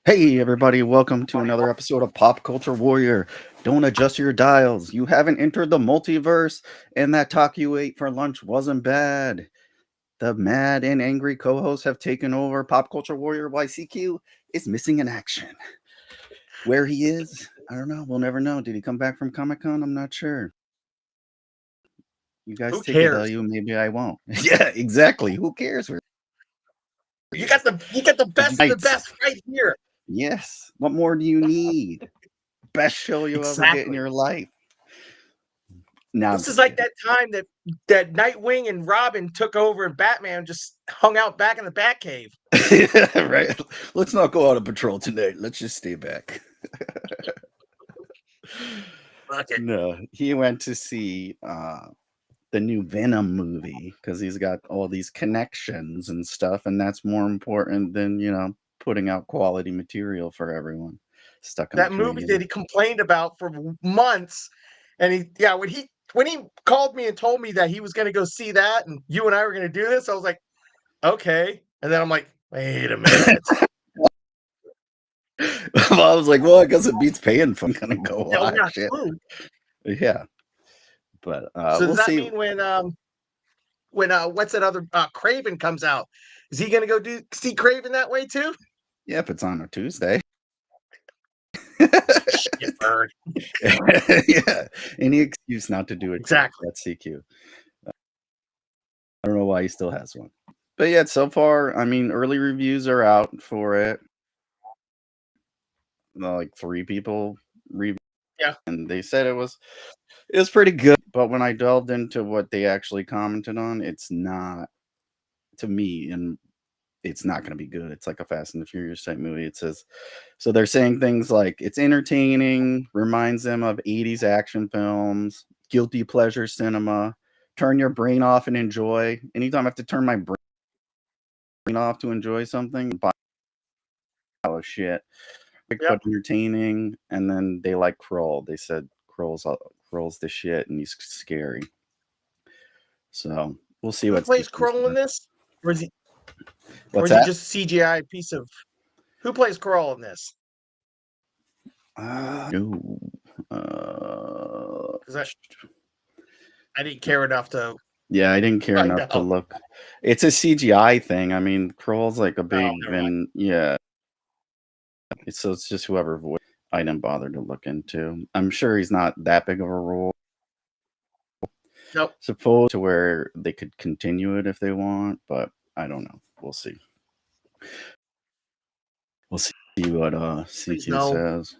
Hey, everybody, welcome to another episode of Pop Culture Warrior. Don't adjust your dials. You haven't entered the multiverse, and that talk you ate for lunch wasn't bad. The mad and angry co hosts have taken over. Pop Culture Warrior YCQ is missing in action. Where he is, I don't know. We'll never know. Did he come back from Comic Con? I'm not sure. You guys Who take it, cares? you. Maybe I won't. Yeah, exactly. Who cares where he You is? got the Because you best of the guys, best right here. yes. What more do you need? Best show you'll ever get in Exactly. your life. No, I'm This is just like kidding. that time that Nightwing and Robin took over and Batman just hung out back in the Batcave. Right. Let's not go out on patrol tonight. Let's just stay back. Fuck it. No, he went to see the new Venom movie because he's got all these connections and stuff, and that's more important than putting out quality material for everyone stuck in That movie that between. he complained about for months, and when he called me and told me that he was going to go see that, and you and I were going to do this, I was like, okay. And then I'm like, wait a minute. Well, I was like, well, I guess it beats paying for. I'm gonna go Oh yeah, watch it. true. Yeah, but So we'll does that see. mean when what's that other Craven comes out? Is he gonna go see Craven that way too? Yep, it's on a Tuesday. Shit bird. Yeah, any excuse not to do it. Exactly. That's CQ. I don't know why he still has one. But yeah, so far, I mean, early reviews are out for it. Like 3 people reviewed, Yeah. and they said it was pretty good. But when I delved into what they actually commented on, it's not to me, and it's not going to be good. It's like a Fast and the Furious type movie. It says so. They're saying things like it's entertaining, reminds them of '80s action films, guilty pleasure cinema. Turn your brain off and enjoy. Anytime I have to turn my brain off to enjoy something, pile of shit. Yep. But entertaining. And then they like Kroll. They said Kroll's the shit, and he's scary. So we'll see Who what plays CQ's Kroll in like. this? Or is he or What's is he that? just a CGI piece of who plays Kroll in this? No. Because I didn't care enough to Yeah, I didn't care find enough to out. look. It's a CGI thing. I mean, Kroll's like a Oh, big never mind. and yeah. It's just whoever voice. I didn't bother to look into. I'm sure he's not that big of a role. Nope. Supposed to where they could continue it if they want, but I don't know. We'll see. We'll see what Please CQ no. says.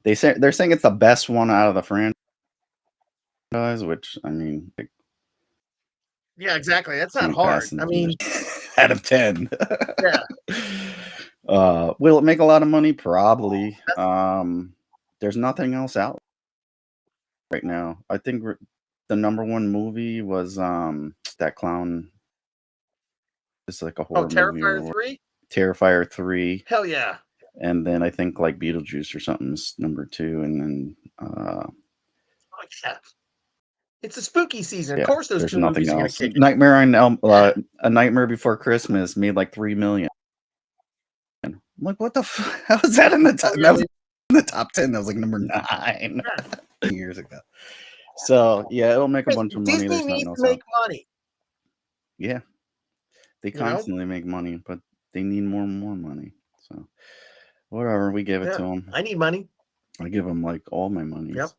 They're saying it's the best one out of the franchise, which I mean, Yeah, exactly. That's not seen hard. Fast and I the Furious mean, out of 10. yeah. Will it make a lot of money? Probably. That's, There's nothing else out right now. I think the number one movie was that clown. It's like a oh, horror movie Terrifier or 3? Terrifier 3, Hell yeah. and then I think like Beetlejuice or something's number 2, and then Oh, yeah. It's a spooky season. Of yeah, course those there's two nothing movies are gonna else. kick it. Nightmare on Elm, Yeah. A Nightmare Before Christmas made like 3 million. I'm like, what the? How was that in the Oh top? That was really? in the top 10. That was like number 9 Yeah. years ago. So yeah, it'll make a Hey, bunch of money. Disney There's nothing needs to else out. make money, Yeah, they you know? constantly make money, but they need more and more money. So whatever, we give it to Yeah. them. I need money. I give them like all my Yep. monies.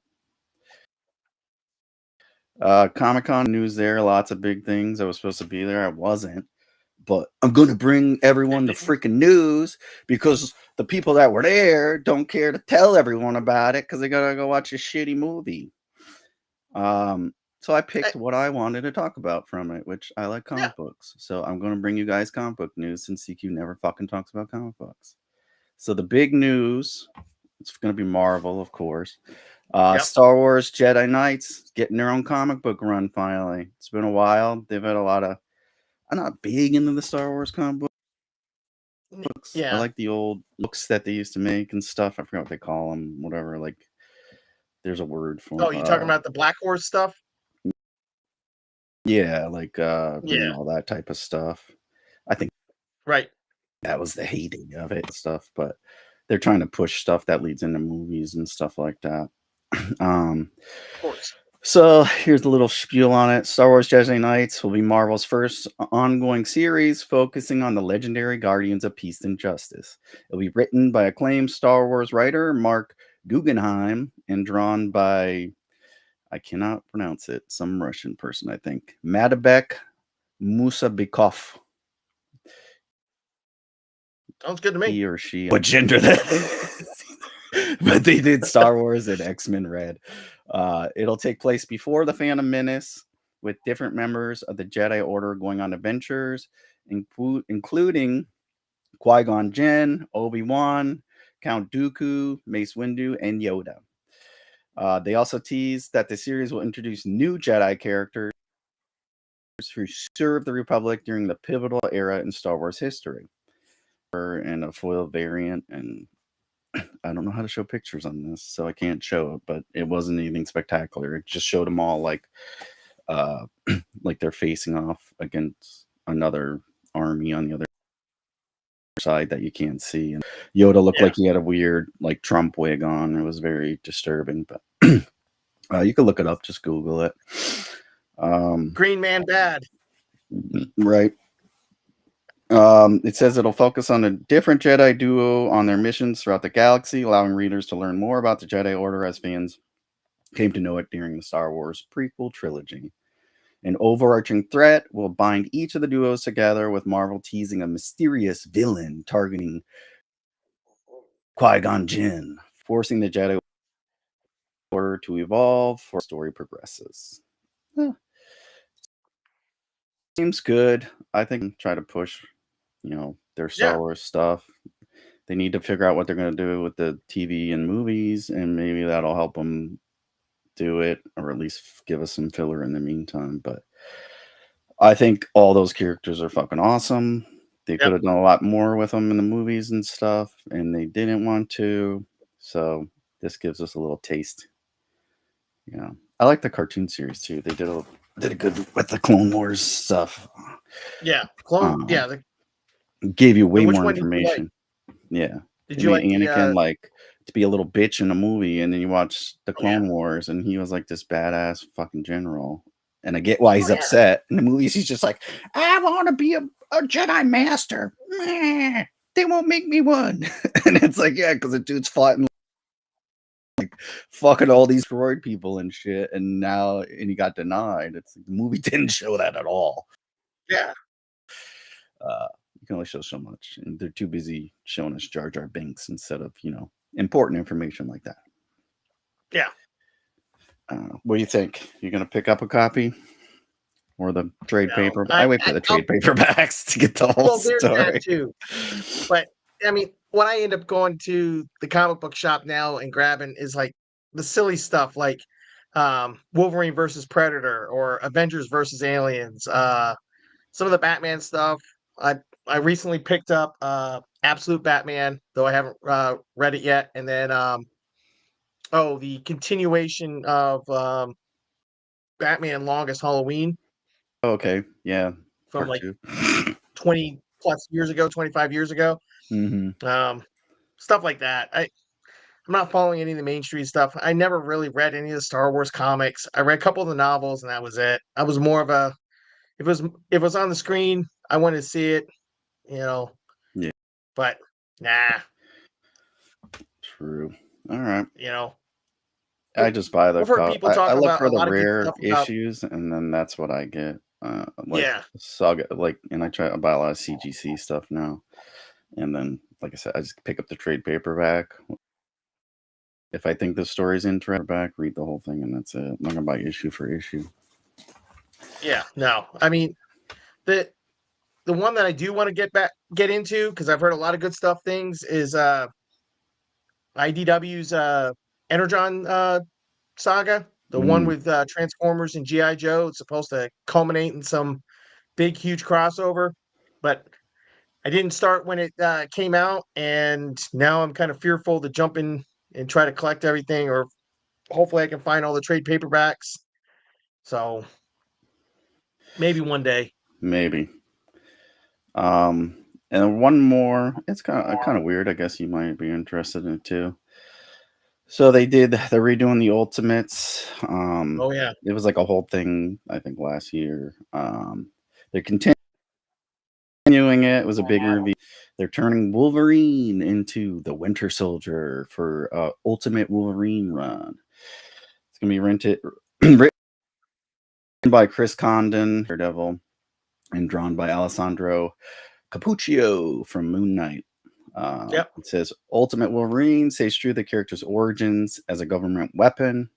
Comic Con news there. Lots of big things. I was supposed to be there. I wasn't. But I'm going to bring everyone the freaking news because the people that were there don't care to tell everyone about it because they got to go watch a shitty movie. So I Eh, picked what I wanted to talk about from it, which I like yeah. comic books. So I'm going to bring you guys comic book news since CQ never fucking talks about comic books. So the big news, it's going to be Marvel, of course. Yep. Star Wars Jedi Knights getting their own comic book run finally. It's been a while. They've had a lot of. I'm not big into the Star Wars comic books. I Yeah. like the old books that they used to make and stuff. I forgot what they call them. Whatever. Like, there's a word for. Oh, you talking about the Black Horse stuff? Yeah, like Yeah. all that type of stuff. I think Right. that was the heyday of it and stuff. But they're trying to push stuff that leads into movies and stuff like that. Um, Of course. so here's a little spiel on it. Star Wars Jedi Knights will be Marvel's first ongoing series focusing on the legendary Guardians of Peace and Justice. It'll be written by acclaimed Star Wars writer Mark Guggenheim and drawn by, I cannot pronounce it, some Russian person, I think, Madabek Musabikov. Sounds good to me. He or she, what gender that is. But they did Star Wars and X-Men Red. It'll take place before the Phantom Menace, with different members of the Jedi Order going on adventures, including Qui-Gon Jinn, Obi-Wan, Count Dooku, Mace Windu, and Yoda. They also teased that the series will introduce new Jedi characters who served the Republic during the pivotal era in Star Wars history. And a foil variant, and I don't know how to show pictures on this, so I can't show it. But it wasn't anything spectacular. It just showed them all uh, like they're facing off against another army on the other side that you can't see. And Yoda looked Yeah. like he had a weird like Trump wig on. It was very disturbing. But you can look it up. Just Google it. Green Man bad. Right. It says it'll focus on a different Jedi duo on their missions throughout the galaxy, allowing readers to learn more about the Jedi Order as fans came to know it during the Star Wars prequel trilogy. An overarching threat will bind each of the duos together, with Marvel teasing a mysterious villain targeting Qui-Gon Jinn, forcing the Jedi Order to evolve for story progresses. Eh, seems good. I think try to push, their Star Yeah. Wars stuff. They need to figure out what they're going to do with the TV and movies, and maybe that'll help them do it, or at least give us some filler in the meantime. But I think all those characters are fucking awesome. They could Yep. have done a lot more with them in the movies and stuff, and they didn't want to. So this gives us a little taste. Yeah, I like the cartoon series too. They did a good with the Clone Wars stuff. Yeah. Clone. Um, Yeah. gave you way Which more one did you like? information. Yeah, Did they you made like the? Anakin like to be a little bitch in a movie, and then you watch the Oh yeah. Clone Wars, and he was like this badass fucking general. And I get why he's Oh yeah. upset. In the movies, he's just like, I want to be a Jedi Master. Meh, they won't make me one. And it's like, yeah, because the dude's fighting fucking all these droid people and shit, and he got denied. It's the movie didn't show that at all. Yeah. You can only show so much, and they're too busy showing us Jar Jar Binks instead of important information like that. Yeah. What do you think? You're gonna pick up a copy or the trade No. paper? I wait for the I'll, trade paperbacks to get the whole well, there's that story. too. But I mean, when I end up going to the comic book shop now and grabbing is like the silly stuff, like Wolverine versus Predator or Avengers versus Aliens. Some of the Batman stuff. I recently picked up Absolute Batman, though I haven't read it yet, and then the continuation of Batman Longest Halloween Oh, okay, yeah, from part like two. 20 plus years ago, 25 years ago. Hmm. Um, Stuff like that. I'm not following any of the mainstream stuff. I never really read any of the Star Wars comics. I read a couple of the novels, and that was it. I was more of a if it was on the screen, I wanted to see it, you know. Yeah, But nah, true. All right. you know. I just buy the I've heard cup. people I talk look about for a the lot of good rare stuff about issues, and then that's what I get. Like yeah, saga, like, and I try to buy a lot of CGC stuff now. And then, like I said, I just pick up the trade paperback. If I think the story's interesting, back, read the whole thing, and that's it. I'm not gonna buy issue for issue. yeah. No, I mean the the one that I do want to get into because I've heard a lot of good stuff. Things is IDW's Energon saga, the one Mm, with Transformers and GI Joe. It's supposed to culminate in some big, huge crossover, but I didn't start when it came out, and now I'm kind of fearful to jump in and try to collect everything, or hopefully I can find all the trade paperbacks. So maybe one day. maybe. Um, And then one more. It's kind of weird. I guess you might be interested in it too. So they're redoing the Ultimates. Oh yeah. It was like a whole thing, I think, last year. They're continuing it. It was a big reveal. They're turning Wolverine into the Winter Soldier for Ultimate Wolverine run. It's gonna be written by Chris Condon, Daredevil, and drawn by Alessandro Capuccio from Moon Knight. Yep. It says Ultimate Wolverine stays true to the character's origins as a government weapon.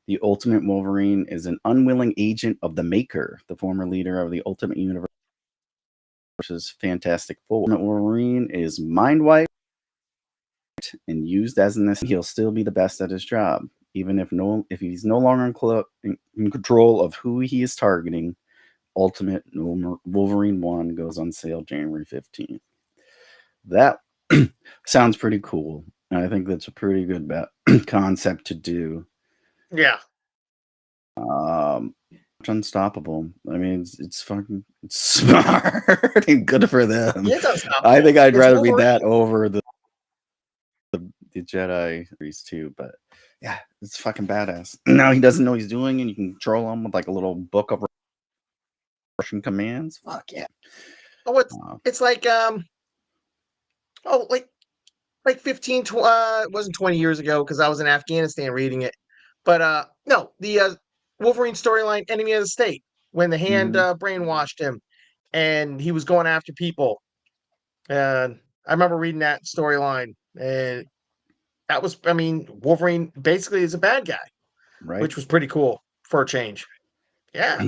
The Ultimate Wolverine is an unwilling agent of the Maker, the former leader of the Ultimate Universe's Fantastic Four. Ultimate Wolverine is mind wiped and used as an he'll still be the best at his job, even if he's no longer in control of who he is targeting. Ultimate Wolverine 1 goes on sale January 15th. That sounds pretty cool. I think that's a pretty good concept to do. Yeah. Unstoppable. I mean, it's fucking smart and good for them. He is unstoppable. I think I'd It's rather Wolverine. read that over the Jedi series too. But yeah, it's fucking badass. Now he doesn't know what he's doing, and you can control him with like a little book of Russian commands. Fuck yeah. Oh, it's like like 15 it wasn't 20 years ago because I was in Afghanistan reading it. But no, the Wolverine storyline, Enemy of the State, when the hand brainwashed him and he was going after people. And I remember reading that storyline, and that was, I mean, Wolverine basically is a bad guy, right? which was pretty cool for a change. Yeah.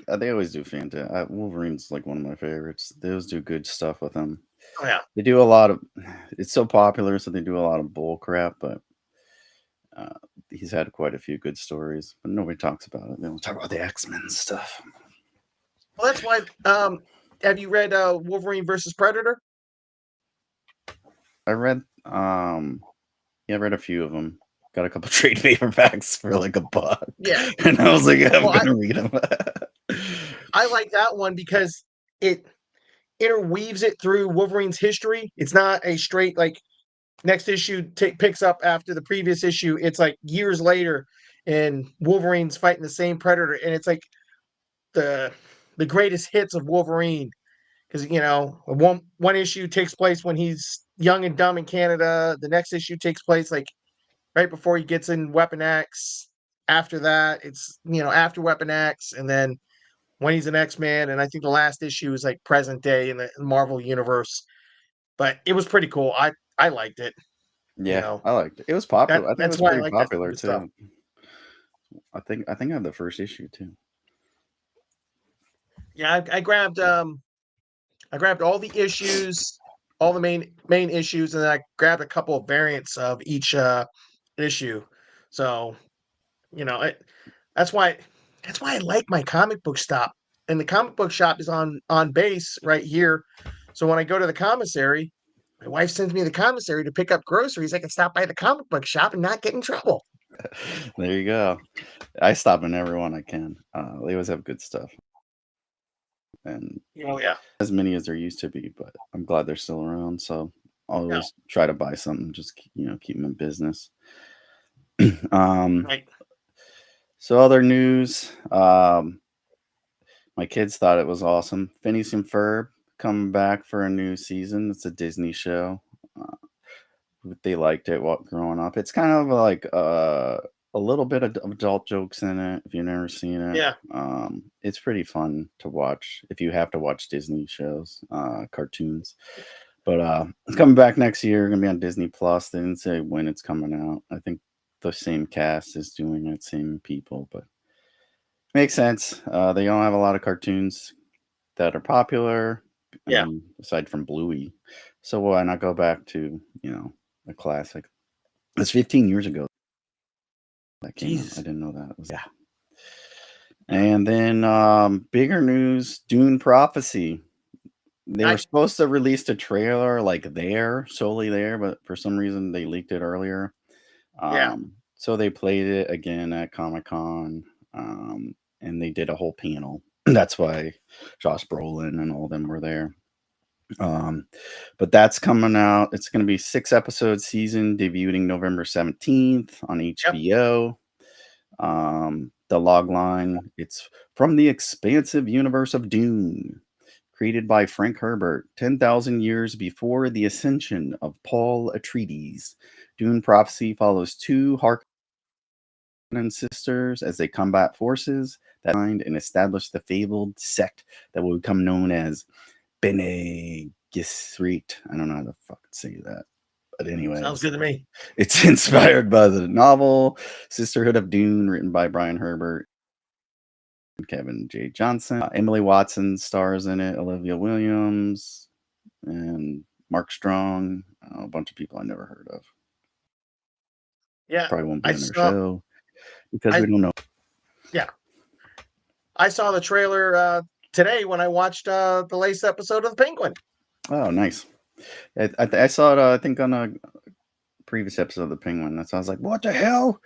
They always do fantastic. Wolverine's like one of my favorites. They always do good stuff with him. Oh yeah. They do a lot of. It's so popular, so they do a lot of bull crap. But he's had quite a few good stories, but nobody talks about it. They don't talk about the X-Men stuff. Well, that's why. Have you read Wolverine versus Predator? I read, I read a few of them. Got a couple trade paperbacks for like $1, Yeah. and I was like, I'm gonna read them. I like that one because it interweaves it through Wolverine's history. It's not a straight like next issue picks up after the previous issue. It's like years later, and Wolverine's fighting the same Predator, and it's like the greatest hits of Wolverine because one issue takes place when he's young and dumb in Canada. The next issue takes place like right before he gets in Weapon X. After that, it's after Weapon X, and then when he's an X-Man, and I think the last issue is like present day in the Marvel universe. But it was pretty cool. I liked it. Yeah, I liked it. It was popular. I think it That's was why I pretty like that popular stupid stuff. too. I think I have the first issue too. Yeah, I grabbed all the issues, all the main issues, and then I grabbed a couple of variants of each issue. So, that's why I like my comic book shop. And the comic book shop is on base right here. So when I go to the commissary, my wife sends me the commissary to pick up groceries. I can stop by the comic book shop and not get in trouble. There you go. I stop in every one I can. They always have good stuff, and Yeah. as many as there used to be. But I'm glad they're still around. So I'll Yeah. always try to buy something, just keep them in business. Right. So other news. My kids thought it was awesome. Phineas and Ferb coming back for a new season. It's a Disney show. They liked it while growing up. It's kind of like a little bit of adult jokes in it. If you've never seen it, Yeah. it's pretty fun to watch if you have to watch Disney shows, cartoons. But it's coming back next year. Gonna be on Disney Plus. They didn't say when it's coming out. I think the same cast is doing it, same people, but makes sense. They don't have a lot of cartoons that are popular. Yeah. Aside from Bluey, so why not go back to a classic? It's 15 years ago that came out. I didn't know that. Yeah. And then bigger news: Dune Prophecy. They were supposed to release the trailer like solely there, but for some reason they leaked it earlier. Yeah. So they played it again at Comic-Con, and they did a whole panel. That's why Josh Brolin and all them were there. Um, but that's coming out. It's going to be 6 episode season, debuting November 17th on Yep. HBO. The log line, it's from the expansive universe of Dune, created by Frank Herbert 10,000 years before the ascension of Paul Atreides. Dune prophecy follows two Harkonnen sisters as they combat forces that find and establish the fabled sect that will become known as Bene Gesserit. I don't know how to fucking say that. But Sounds anyways, good to me. it's inspired by the novel Sisterhood of Dune, written by Brian Herbert and Kevin J. Johnson. Emily Watson stars in it, Olivia Williams, and Mark Strong. A bunch of people I never heard of. Yeah, Probably won't be I on their saw. show because we I don't know. yeah, I saw the trailer today when I watched the latest episode of The Penguin. Oh, nice. I saw it, I think, on a previous episode of The Penguin. That's why I was like, what the hell?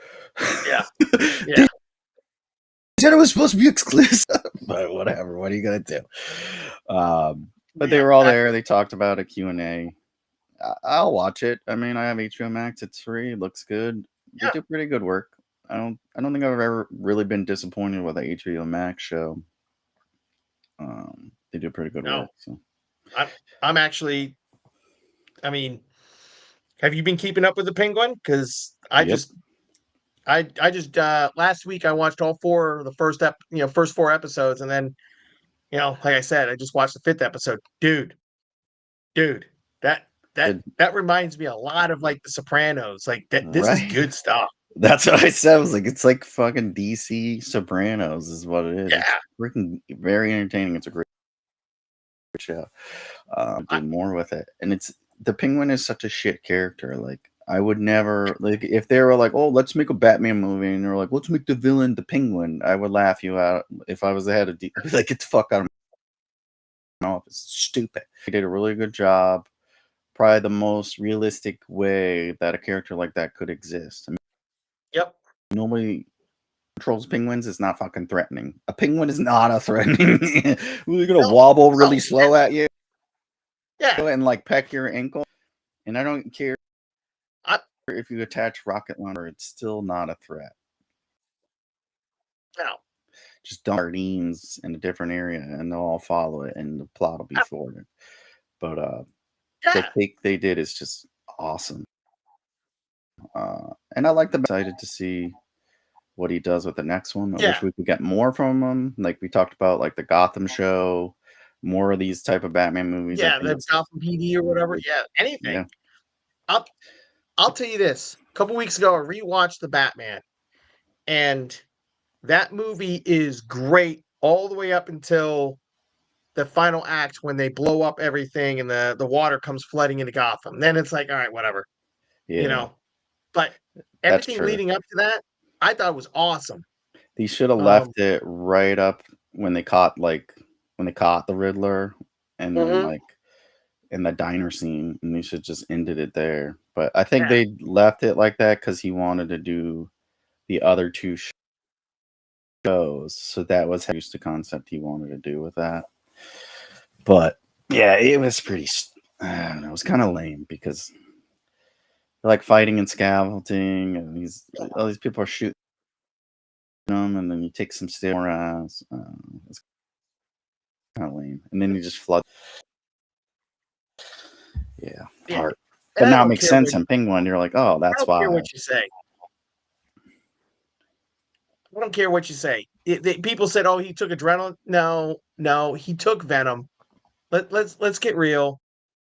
Yeah, They yeah, said it was supposed to be exclusive. But whatever. What are you going to do? But they yeah, were all there. exactly. They talked about a Q&A. I'll watch it. I mean, I have HBO Max. It's free. It looks good. They Yeah, do pretty good work. I don't think I've ever really been disappointed with a HBO Max show. They do pretty good no, work. So I'm I'm actually. I mean, have you been keeping up with The Penguin? Because yep. I just last week I watched all four the first 4 episodes, and then like I said, I just watched the fifth episode. Dude, that that It, that reminds me a lot of like The Sopranos. Like that, this is right. good stuff. That's what I said. I was like, it's like fucking DC Sopranos is what it is. It's Yeah, freaking very entertaining. It's a great show. I, Do more with it, and it's the Penguin is such a shit character. Like I would never like if they were like, oh, let's make a Batman movie, and they're like, let's make the villain the Penguin. I would laugh you out if I was the head of. I'd be like, get the fuck out of my office. It's stupid. He did a really good job. Probably the most realistic way that a character like that could exist. I mean, yep, nobody controls penguins. Is not fucking threatening. A penguin is not a threatening. We're gonna no, wobble really no, slow at you yeah. and like peck your ankle. And I don't care I if you attach rocket launcher, it's still not a threat. no, Just dump sardines in a different area and they'll all follow it and the plot will be I, forwarded. But the yeah, take they did is just awesome. And I like the excited to see what he does with the next one. I yeah, wish we could get more from him. Like we talked about like the Gotham show, more of these type of Batman movies. I yeah. think The Gotham PD or whatever. Yeah, anything. yeah. I'll I'll tell you this. A couple weeks ago, I rewatched the Batman, and that movie is great all the way up until the final act when they blow up everything and the water comes flooding into Gotham. Then it's like, all right, whatever, you Yeah, know. But that's everything true. leading up to that, I thought was awesome. They should have Um, left it right up when they caught the Riddler and then mhm, like in the diner scene, and they should just ended it there. But I think yeah, they left it like that because he wanted to do the other two shows, so that was used the concept he wanted to do with that. But yeah, it was pretty. I don't know. It was kind of lame because they're like fighting and scaffolding, and all these people are shooting them, and then you take some steroids. It's kind of lame, and then you just flood. Yeah, yeah. part. And But now it makes sense in Penguin. You're like, oh, I that's don't care why. what you say. I don't care what you say. People said, "Oh, he took adrenaline." No, no, he took venom. Let's get real,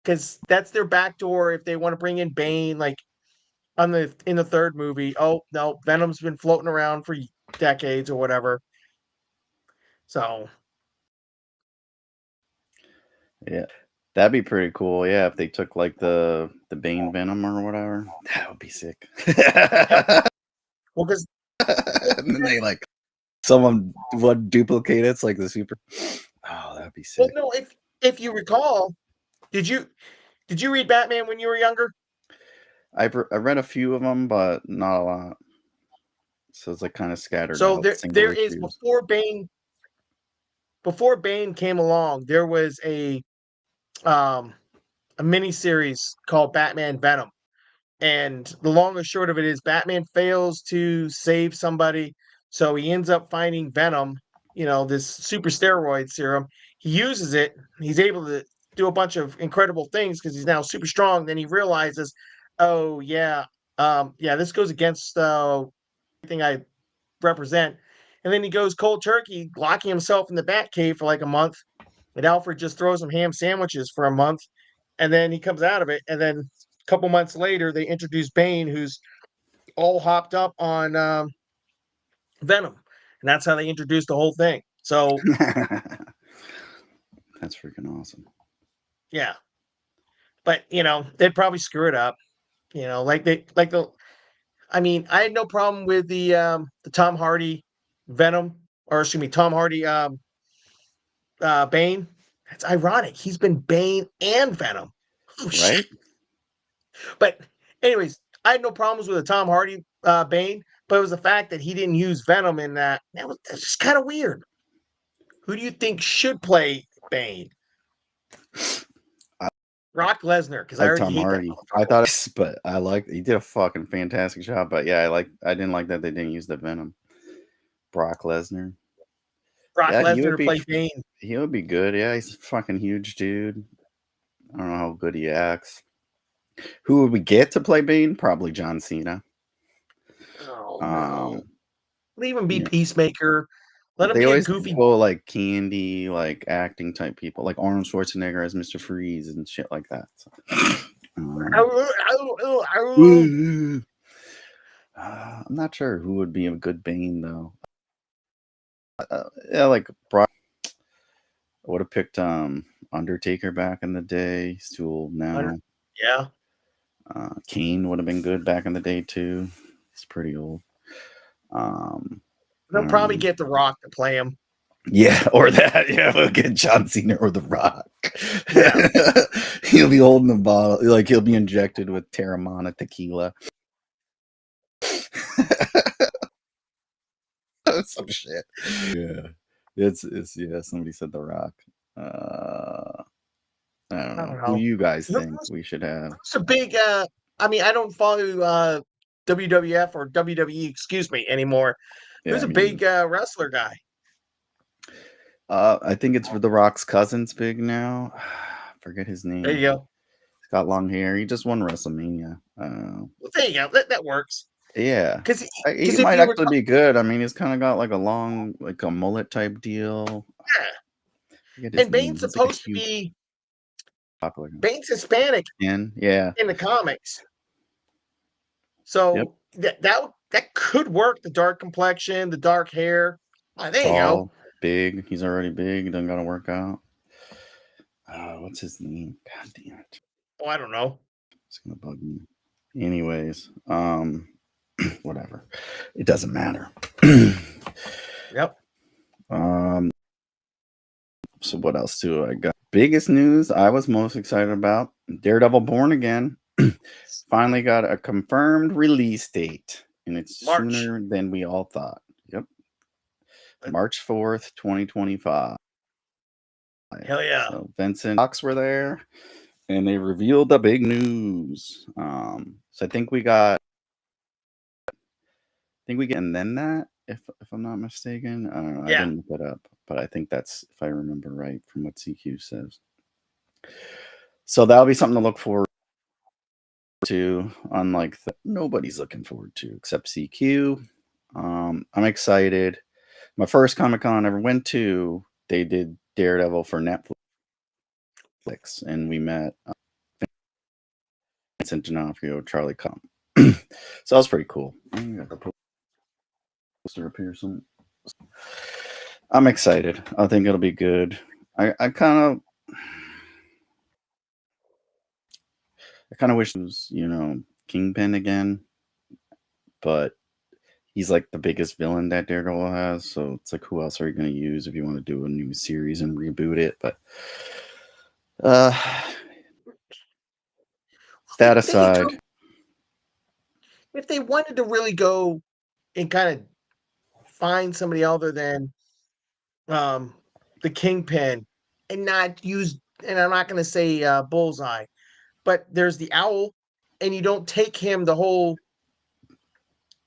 because that's their backdoor. If they want to bring in Bane, like in the third movie, oh no, Venom's been floating around for decades or whatever. So Yeah, that'd be pretty cool. Yeah, if they took like the Bane Venom or whatever, that would be sick. yep. Well, because well, And then they like someone would duplicate it. It's like the super. Oh, that'd be well, sick. no, if you recall, did you did you read Batman when you were younger? I read a few of them, but not a lot. So it's like kind of scattered So out, single there is issues. before Bane came along, there was a um, a miniseries called Batman Venom. And the long and short of it is Batman fails to save somebody, so he ends up finding Venom, this super steroid serum. He uses it. He's able to do a bunch of incredible things because he's now super strong. Then he realizes, oh yeah, yeah, this goes against everything I represent. And then he goes cold turkey, locking himself in the Batcave for like a month. And Alfred just throws him ham sandwiches for a month, and then he comes out of it. And then a couple months later, they introduce Bane, who's all hopped up on Venom, and that's how they introduced the whole thing. So That's freaking awesome. yeah, but they'd probably screw it up. Like they like the. I mean, I had no problem with the Tom Hardy Venom, or excuse me, Tom Hardy Bane. It's ironic. He's been Bane and Venom. Oh shit. Right? But anyways, I had no problems with the Tom Hardy Bane, but it was the fact that he didn't use Venom in that. That's just kind of weird. Who do you think should play Bane? I Brock Lesnar, because I like already Tom hate that Hardy. I motherfucker. thought, but I like he did a fucking fantastic job. But yeah, I didn't like that they didn't use the Venom. Brock Lesnar. Brock Yeah, Lesnar to play Bane. he would be good. Yeah, he's a fucking huge dude. I don't know how good he acts. Who would we get to play Bane? Probably John Cena. Oh no. Um, Leave him be yeah, Peacemaker. Let him they be a always goofy. go like candy, like acting type people, like Arnold Schwarzenegger as Mr. Freeze and shit like that. So, um, I'm not sure who would be a good Bane though. Yeah, like Brock. I would have picked Undertaker back in the day. He's too old now. Yeah. Kane would have been good back in the day too. He's pretty old. I They'll don't probably know. get The Rock to play him. Yeah, or that. Yeah, we'll get John Cena or The Rock. Yeah. He'll be holding the bottle, like he'll be injected with Terramana tequila. Some shit. Yeah, it's yeah. Somebody said The Rock. I don't I know. don't Who know. you guys think Who's we should have? a big I mean, I don't follow WWF or WWE, excuse me, anymore. Who's Yeah, a me neither. big wrestler guy? I think it's for The Rock's cousin's big now. Forget his There you name. go. He's got long hair. He just won WrestleMania. Well, there you go. That works. Yeah, Because he if might you were actually be good. I mean, he's kind of got like a long, like a mullet type deal. yeah, Forget his and name. Bane's He's like a supposed to huge be popular Bane's Hispanic man. Yeah. in the comics, Yep. so that could work. The dark complexion, the dark hair. There you go. Tall, big. He's already big. He doesn't got to work out. What's his name? God damn it. Oh, I don't know. It's gonna bug me. Anyways, whatever. It doesn't matter. Yep. um, so what else do I got? Biggest news I was most excited about: Daredevil Born Again finally got a confirmed release date, and it's March. sooner than we all thought. Yep, March 4th, 2025. Hell yeah. So Vincent Fox were there, and they revealed the big news. So I think we got, and then that, if I'm not mistaken, I don't know. I Yeah. didn't look it up, but I think that's if I remember right from what CQ says. So that'll be something to look forward to. Unlike nobody's looking forward to except CQ. I'm excited. My first Comic Con I ever went to, they did Daredevil for Netflix, and we met Vincent D'Onofrio, Charlie Cum. So that was pretty cool. I got the poster up here. I'm excited. I think it'll be good. I kind of wish it was, Kingpin again, but he's like the biggest villain that Daredevil has. So it's like, who else are you going to use if you want to do a new series and reboot it? But uh, that aside, If they wanted to really go and kind of find somebody other than um, the Kingpin and not use and I'm not going to say Bullseye, but there's the owl, and you don't take him the whole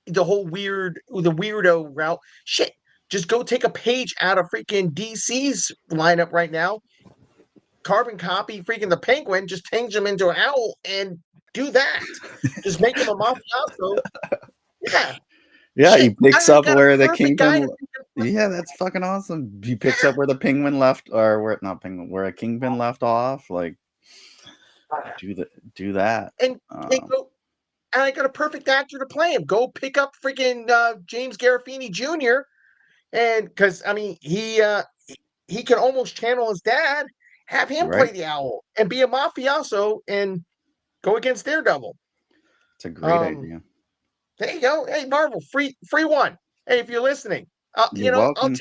the weirdo route. Shit, just go take a page out of freaking DC's lineup right now. Carbon copy freaking the Penguin, just change him into an owl and do that. Just make him a mafioso. Yeah, Yeah, he shit. I picks already up got a where the perfect guy to kingpin. Yeah, that's fucking awesome. He picks yeah. up where the penguin left, or where not penguin, where a kingpin left off. Like do that. And and Um, go and I got a perfect actor to play him. Go pick up freaking James Gandolfini Jr. And because I mean he can almost channel his dad, have him play right? the owl and be a mafioso and go against Daredevil. It's a great Um, idea. there you go. Hey Marvel, free one. Hey, if you're listening, You're welcome.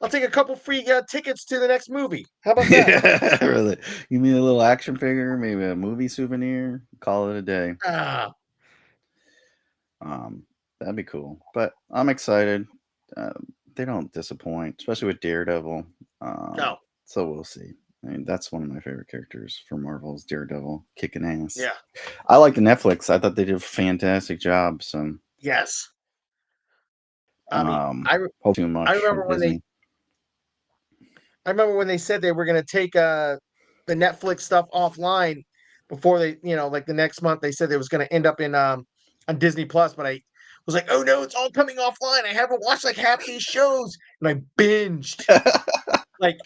I'll take a couple free tickets to the next movie. How about that? Yeah, really. Give me a little action figure, maybe a movie souvenir. Call it a day. Ah, Um, that'd be cool. But I'm excited. They don't disappoint, especially with Daredevil. no, So we'll see. I mean, that's one of my favorite characters for Marvel's Daredevil, kicking ass. yeah, I like the Netflix. I thought they did a fantastic job. So, yes. I mean, hope too I much from remember when Disney. they said they were going to take the Netflix stuff offline before they, like the next month. They said it was going to end up in on Disney Plus, but I was like, oh no, it's all coming offline. I haven't watched like half these shows, and I binged like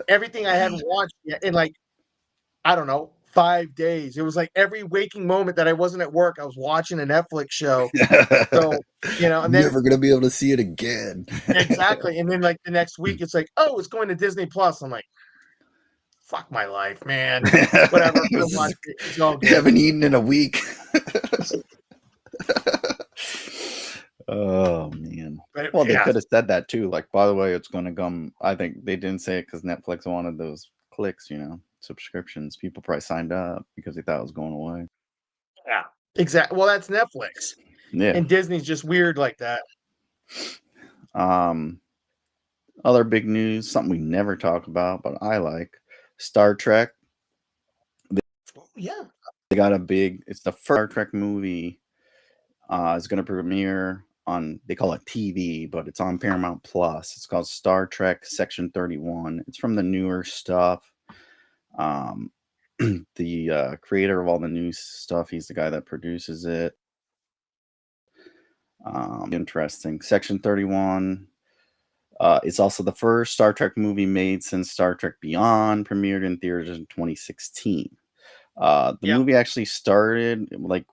everything I hadn't watched yet in like I don't know 5 days. It was like every waking moment that I wasn't at work, I was watching a Netflix show. So and then Never gonna be able to see it again. exactly, and then like the next week, it's like, oh, it's going to Disney Plus. I'm like, fuck my life, man. Whatever. I watched it. It's all You good. haven't eaten in a week. Oh man. But Well, they yeah, could have said that too. Like, by the way, it's going to come. I think they didn't say it because Netflix wanted those clicks, subscriptions. People probably signed up because they thought it was going away. yeah, exactly. Well, that's Netflix, Yeah. and Disney's just weird like that. Um. Other big news, something we never talk about, but I like Star Trek. Yeah, They got a big. It's the first Star Trek movie. Is going to premiere on. They call it TV, but it's on Paramount Plus. It's called Star Trek Section 31. It's from the newer stuff. Um, the creator of all the new stuff. He's the guy that produces it. Interesting. Section 31. It's also the first Star Trek movie made since Star Trek Beyond premiered in theaters in 2016. The yep, movie actually started like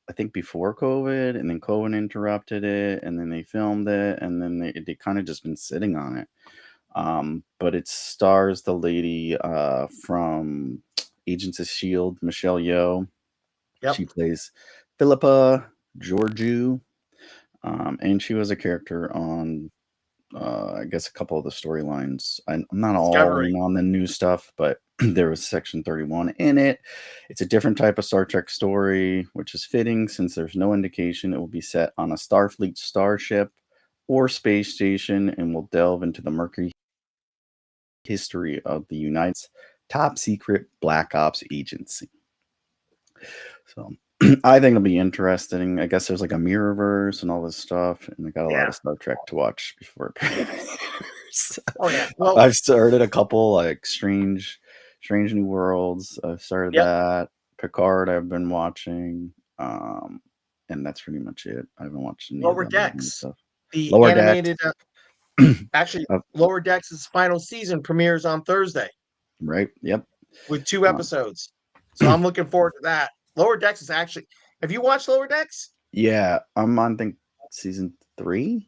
I think before COVID, and then COVID interrupted it, and then they filmed it, and then they kind of just been sitting on it. But it stars the lady from Agents of Shield, Michelle Yeoh. yep. She plays Philippa Georgiou, and she was a character on I guess a couple of the storylines. I'm not all Discovery. in on the new stuff, but there was Section 31 in it. It's a different type of Star Trek story, which is fitting since there's no indication it will be set on a Starfleet starship or space station and will delve into the murky history of the United States top secret Black Ops agency. So I think it'll be interesting. I guess there's like a mirrorverse and all this stuff, and I got a lot Yeah. of Star Trek to watch before it premieres. Oh yeah. Well, I've started a couple like Strange New Worlds. I've started yep. that. Picard I've been watching. And that's pretty much it. I haven't watched any of Lower the new Decks, stuff. the Lower Decks. animated. Actually, uh, Lower Decks' final season premieres on Thursday right. Yep. with 2 Um, episodes. So I'm looking forward to that. Lower Decks is actually. Have you watched Lower Decks? yeah, I'm on think season 3.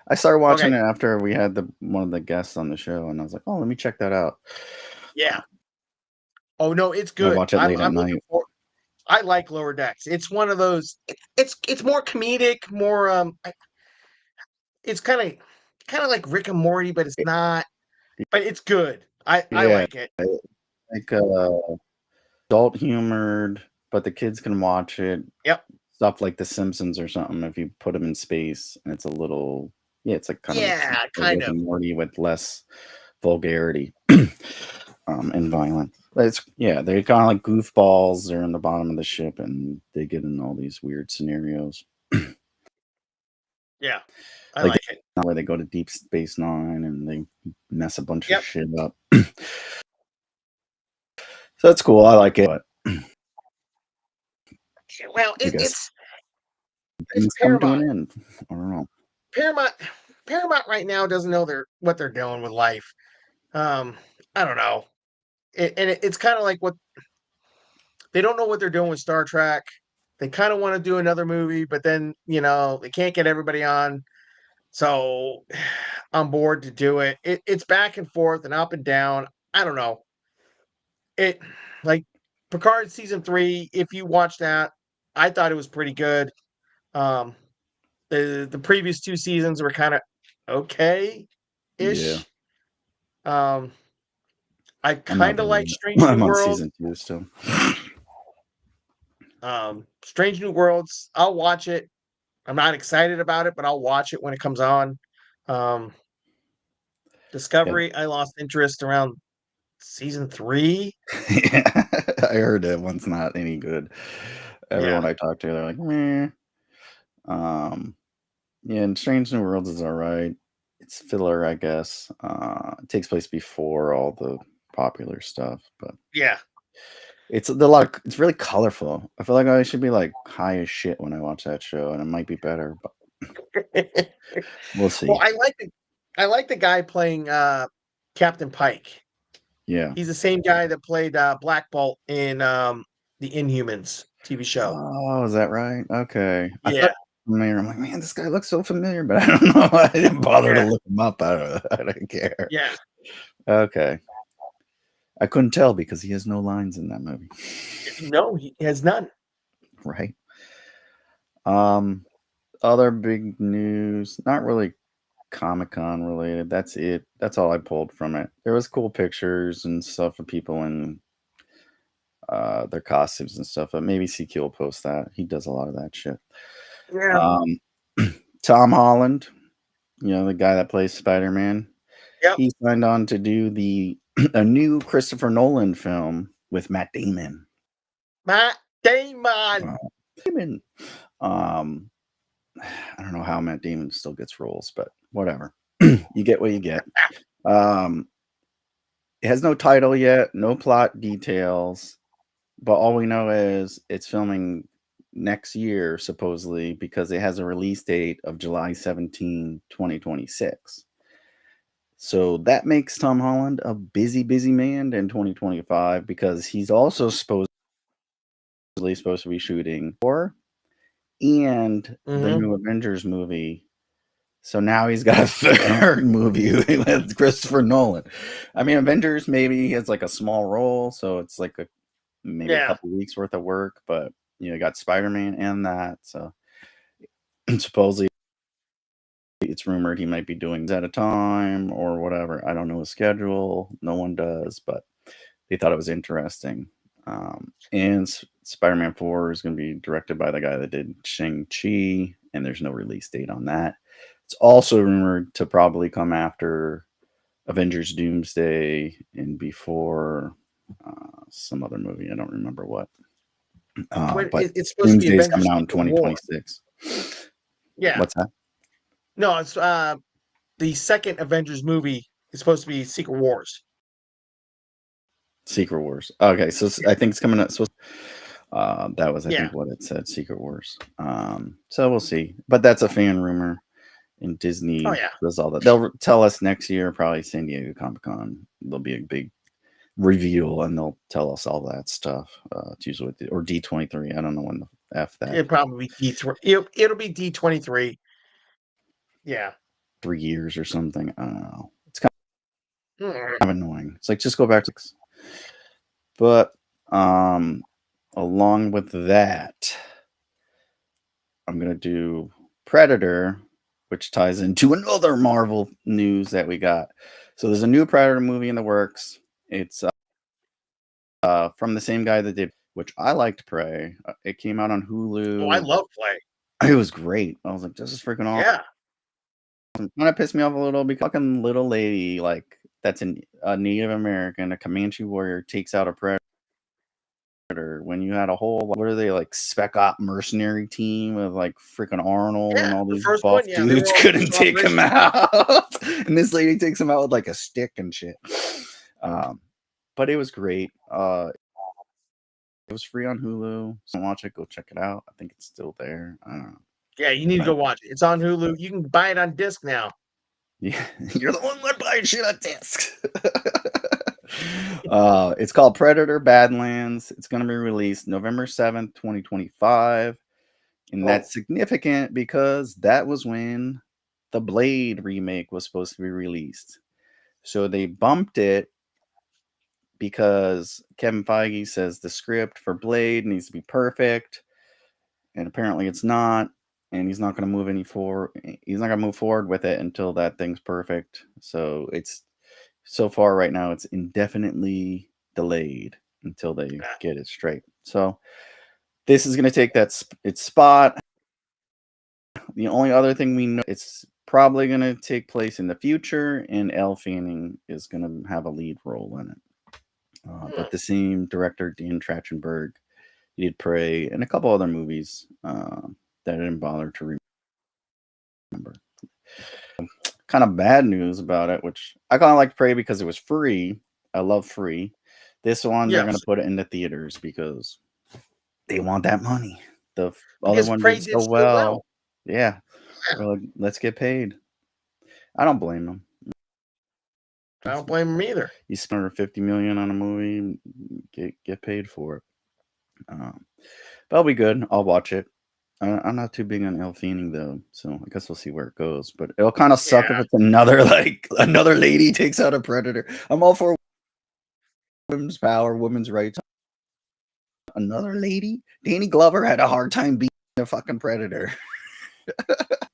I started Okay. watching it after we had one of the guests on the show, and I was like, "Oh, let me check that out." Yeah. Oh no, it's I good. watch it late at I'm looking night. for. I like Lower Decks. It's one of those. It's more comedic, more it's kind of like Rick and Morty, but it's not. But it's good. I Yeah, like it. like adult humored, but the kids can watch it. Yep. Stuff like The Simpsons or something. If you put them in space, and it's a little, yeah, it's like kind of like Yeah, a kind Rick of. and Morty with less vulgarity. and violent. But they're kind of like goofballs. They're in the bottom of the ship and they get in all these weird scenarios. Yeah, I Like like it. where they go to Deep Space Nine and they mess a bunch of Yep. shit up. So that's cool. I like it, but Well, I guess it's things come to Paramount. an end. I don't know. Paramount Paramount right now doesn't know what they're doing with life. Um, I don't know. It's kind of like what they don't know what they're doing with Star Trek. They kind of want to do another movie, but then they can't get everybody so on board to do it. It's back and forth and up and down. I don't know. It like Picard season 3. If you watch that, I thought it was pretty good. Um, the previous 2 seasons were kind of okay Yeah, ish. Um, I I'm not kind of there like yet. Strange New I'm on World. season 2 still. Strange New Worlds. I'll watch it. I'm not excited about it, but I'll watch it when it comes on. Um, Yeah. Discovery, I lost interest around season 3. Yeah. I heard that one's not any good. Yeah, Everyone I talk to, they're like, meh. Um, yeah, and Strange New Worlds is all right. It's filler, I guess. It takes place before all the popular stuff, but yeah. it's really colorful. I feel like I should be like high as shit when I watch that show, and it might be better, but we'll Well, see. I like the guy playing Captain Pike. Yeah. He's the same guy that played Black Bolt in the Inhumans TV show. Oh, is that right? Okay. I thought Yeah, familiar. I'm like, man, this guy looks so familiar, but I don't know. I didn't bother to yeah, look him up. I don't care. yeah. Okay. I couldn't tell because he has no lines in that movie. No, he has none. Right. Um, Other big news, not really Comic-Con related. That's it. That's all I pulled from it. There was cool pictures and stuff of people in their costumes and stuff. But maybe CQ will post that. He does a lot of that shit. Yeah. Um, Tom Holland, the guy that plays Spider-Man, Yep. he signed on to do a new Christopher Nolan film with Matt Damon. Matt Damon. Uh, Damon. Um, I don't know how Matt Damon still gets roles, but whatever. You get what you get. Um, it has no title yet, no plot details, but all we know is it's filming next year, supposedly, because it has a release date of July 17, 2026. So that makes Tom Holland a busy, busy man in 2025 because he's also supposedly supposed to be shooting Thor and the Hmm. new Avengers movie. So now he's got a third movie with Christopher Nolan. I mean, Avengers maybe he has like a small role, so it's like maybe a Yeah. couple weeks worth of work. But you got Spider Man and that. So supposedly it's rumored he might be doing that at a time or whatever. I don't know his schedule. No one does, but they thought it was interesting. And Spider Man 4 is going to be directed by the guy that did Shang-Chi, and there's no release date on that. It's also rumored to probably come after Avengers Doomsday and before some other movie. I don't remember what. When But it's supposed to be Doomsday is Avengers coming out in Secret War. 2026. Yeah. What's that? No, it's the second Avengers movie is supposed to be Secret Wars. Secret Wars. Okay, so I think it's coming out. That was, I Yeah. think, what it said. Secret Wars. So we'll see. But that's a fan rumor. And Oh Disney yeah. does all that. They'll tell us next year, probably San Diego Comic Con. There'll be a big reveal, and they'll tell us all that stuff. It's usually or D23. I don't know when the f that It'll probably be D3. It'll be D23. Yeah. 3 years or something. I don't know. It's kind Mm. of annoying. It's like just go back to. But along with that, I'm gonna do Predator, which ties into another Marvel news that we got. So there's a new Predator movie in the works. It's from the same guy that did, which I liked Prey. It came out on Oh, I Hulu. love Play. It was great. I was like, this is freaking awesome. Yeah. Kind of pissed me off a little because fucking little lady, like that's a Native American, a Comanche warrior, takes out a predator. When you had a whole, what are they, like, spec op mercenary team of like freaking Arnold Yeah, and all the these first buff one, yeah, they were dudes all couldn't special take him operations. out, and this lady takes him out with like a stick and shit. Um, but it was great. It was free on Hulu. So watch it, go check it out. I think it's still there. I don't know. Yeah, you need to But go watch it. It's on Hulu. You can buy it on disc now. yeah, you're the one buying shit on disc. It's called Predator Badlands. It's going to be released November 7th, 2025. And Oh, that's significant because that was when the Blade remake was supposed to be released. So they bumped it because Kevin Feige says the script for Blade needs to be perfect. And apparently it's not. And he's not going to move any forward. He's not going to move forward with it until that thing's perfect. So it's so far right now, it's indefinitely delayed until they yeah. get it straight. So this is going to take its spot. The only other thing we know, it's probably going to take place in the future, and Elle Fanning is going to have a lead role in it. Hmm. But the same director, Dan Trachtenberg, he did Prey and a couple other movies that I didn't bother to remember. Kind of bad news about it, which I kind of like Prey because it was free. I love free. This one, they're going Yes, to put it in the theaters because they want that money. The other because one Prey did did so so well. well. Yeah. Yeah, They're like, let's get paid. I don't blame them. I don't blame him either. You spend 50 million on a movie, get paid for it. But I'll be good. I'll watch it. I'm not too big on Elle Fanning though, so I guess we'll see where it goes. But it'll kind of suck if Yeah, it's another like another lady takes out a predator. I'm all for women's power, women's rights. Another lady, Danny Glover had a hard time beating a fucking predator.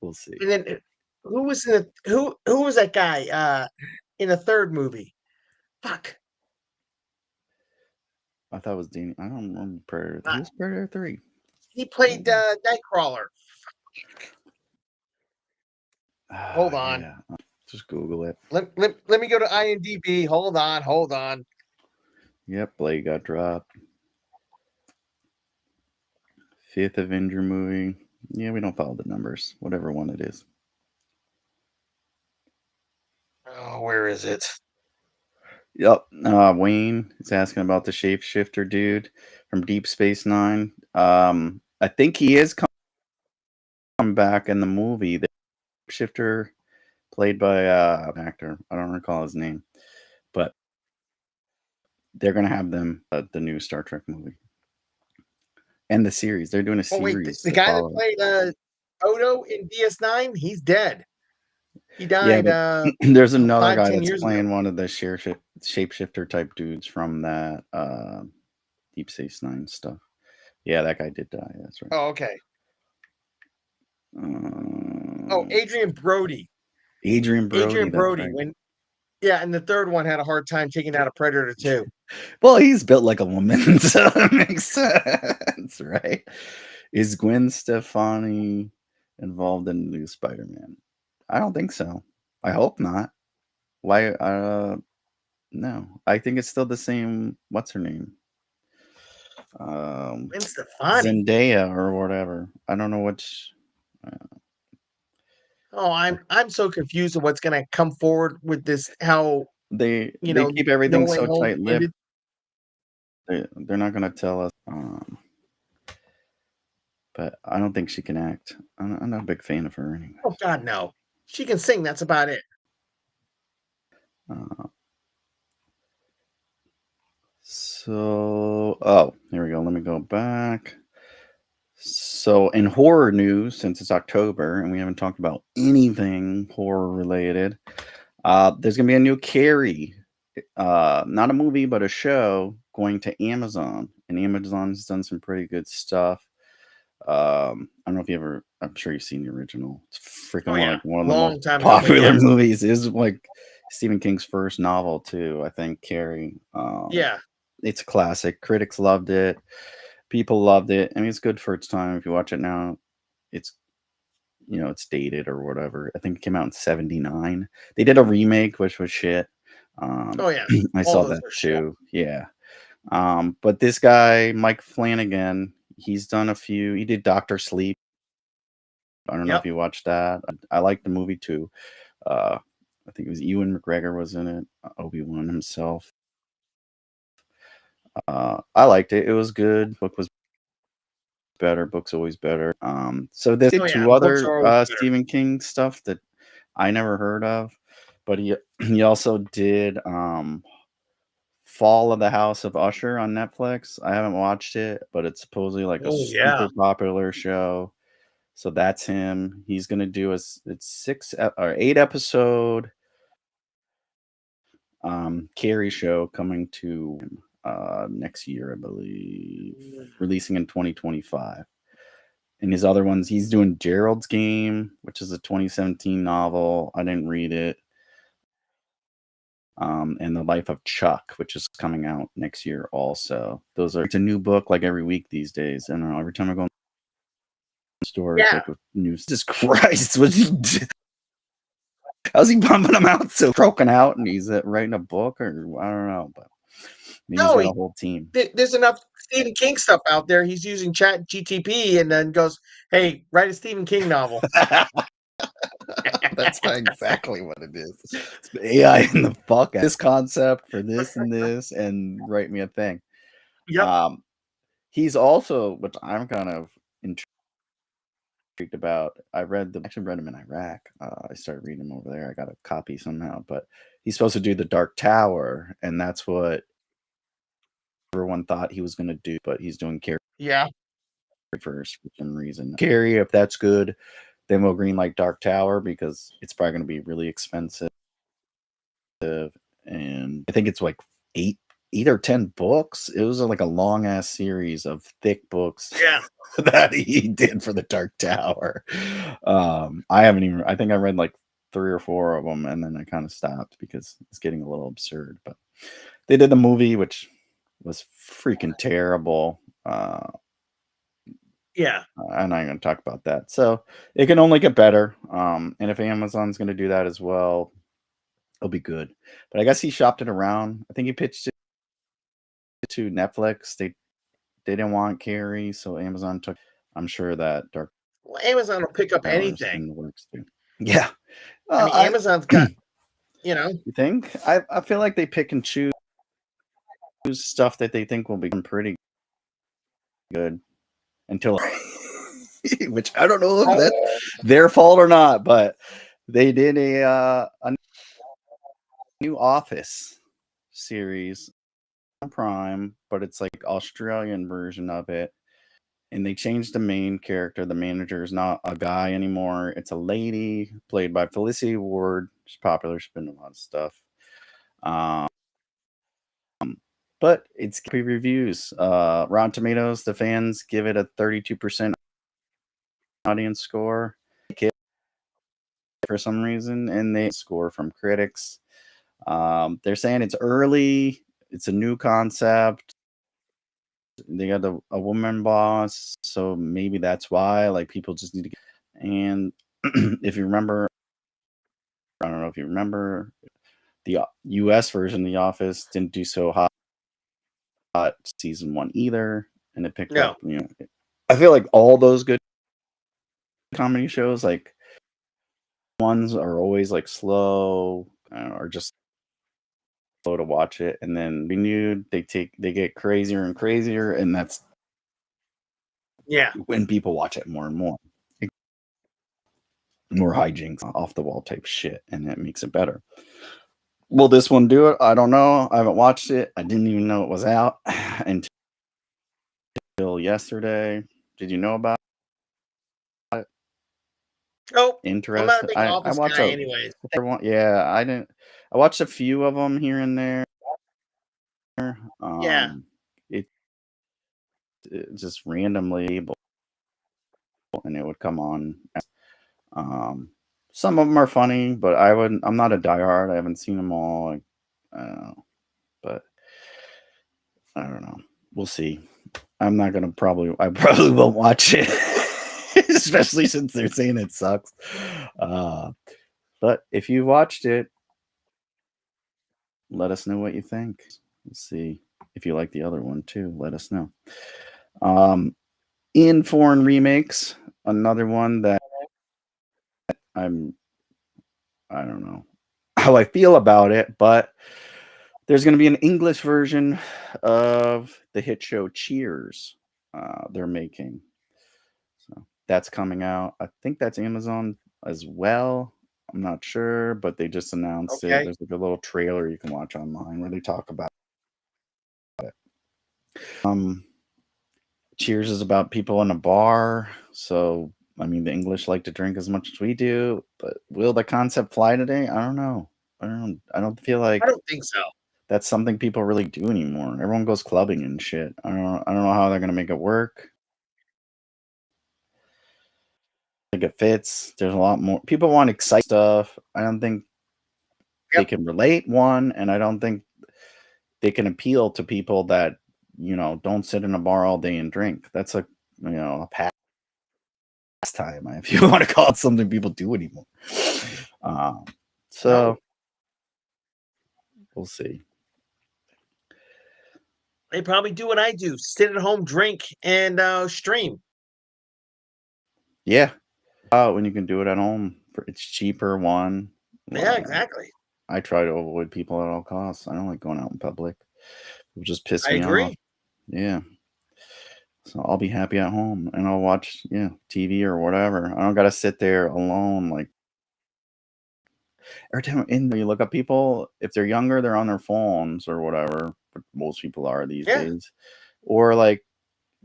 We'll see. and then who was in the who was that guy in the third movie? Fuck. I thought it was Danny. I don't remember Predator. Uh, He was Predator 3. he played Nightcrawler. Hold on. Yeah. Just Google it. Let me go to IMDb. Hold on, hold on. Yep, Blade got dropped. Fifth Avenger movie. Yeah, we don't follow the numbers. Whatever one it is. Oh, where is it? Yep. Wayne is asking about the shapeshifter dude from Deep Space Nine. I think he is coming back in the movie. The shifter played by an actor. I don't recall his name, but they're gonna have them the new Star Trek movie and the series. They're doing a Oh wait, series the to guy that follow it. played Odo in DS9, he's dead. He Yeah, died but there's another five, guy ten that's years ago. playing one of the shapeshifter type dudes from that Deep Space Nine stuff. Yeah, that guy did die. That's right. Oh, okay. Oh, Uh, Adrian Brody. Adrian Brody. Adrian That's Brody. right. When yeah, and the third one had a hard time taking out a predator too. Well, he's built like a woman, so that makes sense, right? Is Gwen Stefani involved in the new Spider-Man? I don't think so. I hope not. Why? No. I think it's still the same. What's her name? Um, Gwen Stefani. Zendaya or whatever. I don't know which. Oh, I'm so confused of what's gonna come forward with this. How They keep No everything Way so Home tight-lipped. ended. They're not gonna tell us. But I don't think she can act. I'm not a big fan of her, anyways. Oh God, no. She can sing. That's about it. Uh, oh, here we go. Let me go back. So, in horror news, since it's October and we haven't talked about anything horror related, there's gonna be a new Carrie, not a movie but a show going to Amazon, and Amazon's done some pretty good stuff. I don't know if you ever. I'm sure you've seen the original. It's Oh freaking yeah, like one of the most long time ago, but popular yes, movies. Is like Stephen King's first novel too. I think Carrie. yeah. It's a classic. Critics loved it. People loved it. I mean, it's good for its time. If you watch it now, it's it's dated or whatever. I think it came out in '79. They did a remake, which was shit. Um, Oh, yeah. I All saw those that are shit. too. Yeah. But this guy, Mike Flanagan, he's done a few. He did Doctor Sleep. I don't know if Yep. you watched that. I liked the movie too. Uh, I think it was Ewan McGregor was in it. Obi-Wan himself. I liked it. It was good. Book was better. Book's always better. So they Oh, did yeah. two Books other are always better. Stephen King stuff that I never heard of, but he also did Fall of the House of Usher on Netflix. I haven't watched it, but it's supposedly like a Oh, yeah. super popular show. So that's him. He's gonna do it's 8 episode Carrie show coming to next year, I believe, releasing in 2025. And his other ones, he's doing Gerald's Game, which is a 2017 novel. I didn't read it. And The Life of Chuck, which is coming out next year also. It's a new book like every week these days. I don't know, every time I go in the store, it's Yeah. like a new Jesus Christ, how's he pumping them out so broken out and he's writing a book or I don't know, but maybe he's No, got a whole team. there's enough Stephen King stuff out there. He's using Chat GTP and then goes, "Hey, write a Stephen King novel." That's exactly what it is. It's AI in the fuck out. This concept for this and this, and write me a thing. Yep. Um, he's also, which I'm kind of intrigued about. Actually read him in Iraq. I started reading him over there. I got a copy somehow, but he's supposed to do the Dark Tower, and that's what everyone thought he was going to do. But he's doing Carrie Yeah. first for some reason. Carrie, if that's good, then we'll greenlight Dark Tower because it's probably going to be really expensive. And I think it's like eight or 10 books. It was like a long ass series of thick books Yeah. that he did for the Dark Tower. I think I read like 3 or 4 of them and then I kind of stopped because it's getting a little absurd. But they did the movie, which was freaking terrible. Yeah. I'm not going to talk about that. So it can only get better. And if Amazon's going to do that as well, it'll be good. But I guess he shopped it around. I think he pitched it to Netflix. They didn't want Carrie, so Amazon took. I'm sure that Dark Well, Amazon will pick up Tower is anything. in the works too. Yeah, I mean, I Amazon's got, you know, you think I feel like they pick and choose stuff that they think will become pretty good until, which I don't know if that's oh, their fault or not, but they did a new Office series on Prime, but it's like Australian version of it. And they changed the main character. The manager is not a guy anymore. It's a lady played by Felicity Ward. She's popular. She's been in a lot of stuff. Um, but it's reviews. Rotten Tomatoes, the fans give it a 32% audience score for some reason, and they score from critics. They're saying it's early. It's a new concept. They got a woman boss, so maybe that's why. Like people just need to get. And if you remember, I don't know if you remember, the U.S. version of The Office didn't do so hot season 1 either, and it picked up. no. I feel like all those good comedy shows, like ones are always like slow or just slow to watch it, and then renewed, they get crazier and crazier, and that's Yeah. when people watch it more and more. More hijinks, off the wall type shit, and it makes it better. Will this one do it? I don't know. I haven't watched it. I didn't even know it was out until yesterday. Did you know about it? Nope. I'm not a Interested? big I Office watch guy, anyways. yeah, I didn't. I watched a few of them here and there. Yeah. Um, it, it just randomly, and it would come on. Um, some of them are funny, but I'm not a diehard. I haven't seen them all. But I don't know. We'll see. I'm not gonna probably. I probably won't watch it, especially since they're saying it sucks. Uh, but if you watched it, let us know what you think. Let's see if you like the other one too. Let us know. Um, in foreign remakes, another one that I'm I don't know how I feel about it, but there's going to be an English version of the hit show Cheers. They're making, so that's coming out. I think that's Amazon as well. I'm not sure, but they just announced it. Okay. There's like a little trailer you can watch online where they talk about it. Cheers is about people in a bar, so I mean the English like to drink as much as we do, but will the concept fly today? I don't know. I don't feel I like don't think so. that's something people really do anymore. Everyone goes clubbing and shit. I don't know how they're gonna make it work. Like it fits. There's a lot more people want exciting stuff. I don't think they Yep. can relate one, and I don't think they can appeal to people that don't sit in a bar all day and drink. That's a pastime, if you want to call it something people do anymore. Um, No. so we'll see. They probably do what I do: sit at home, drink, and stream. Yeah, when you can do it at home, it's cheaper. One, Yeah, uh, exactly. I try to avoid people at all costs. I don't like going out in public. It just piss I me off. agree. Yeah. So I'll be happy at home and I'll watch, TV or whatever. I don't gotta sit there alone. Like every time you look at people, if they're younger, they're on their phones or whatever. But most people are these Yeah. days. Or like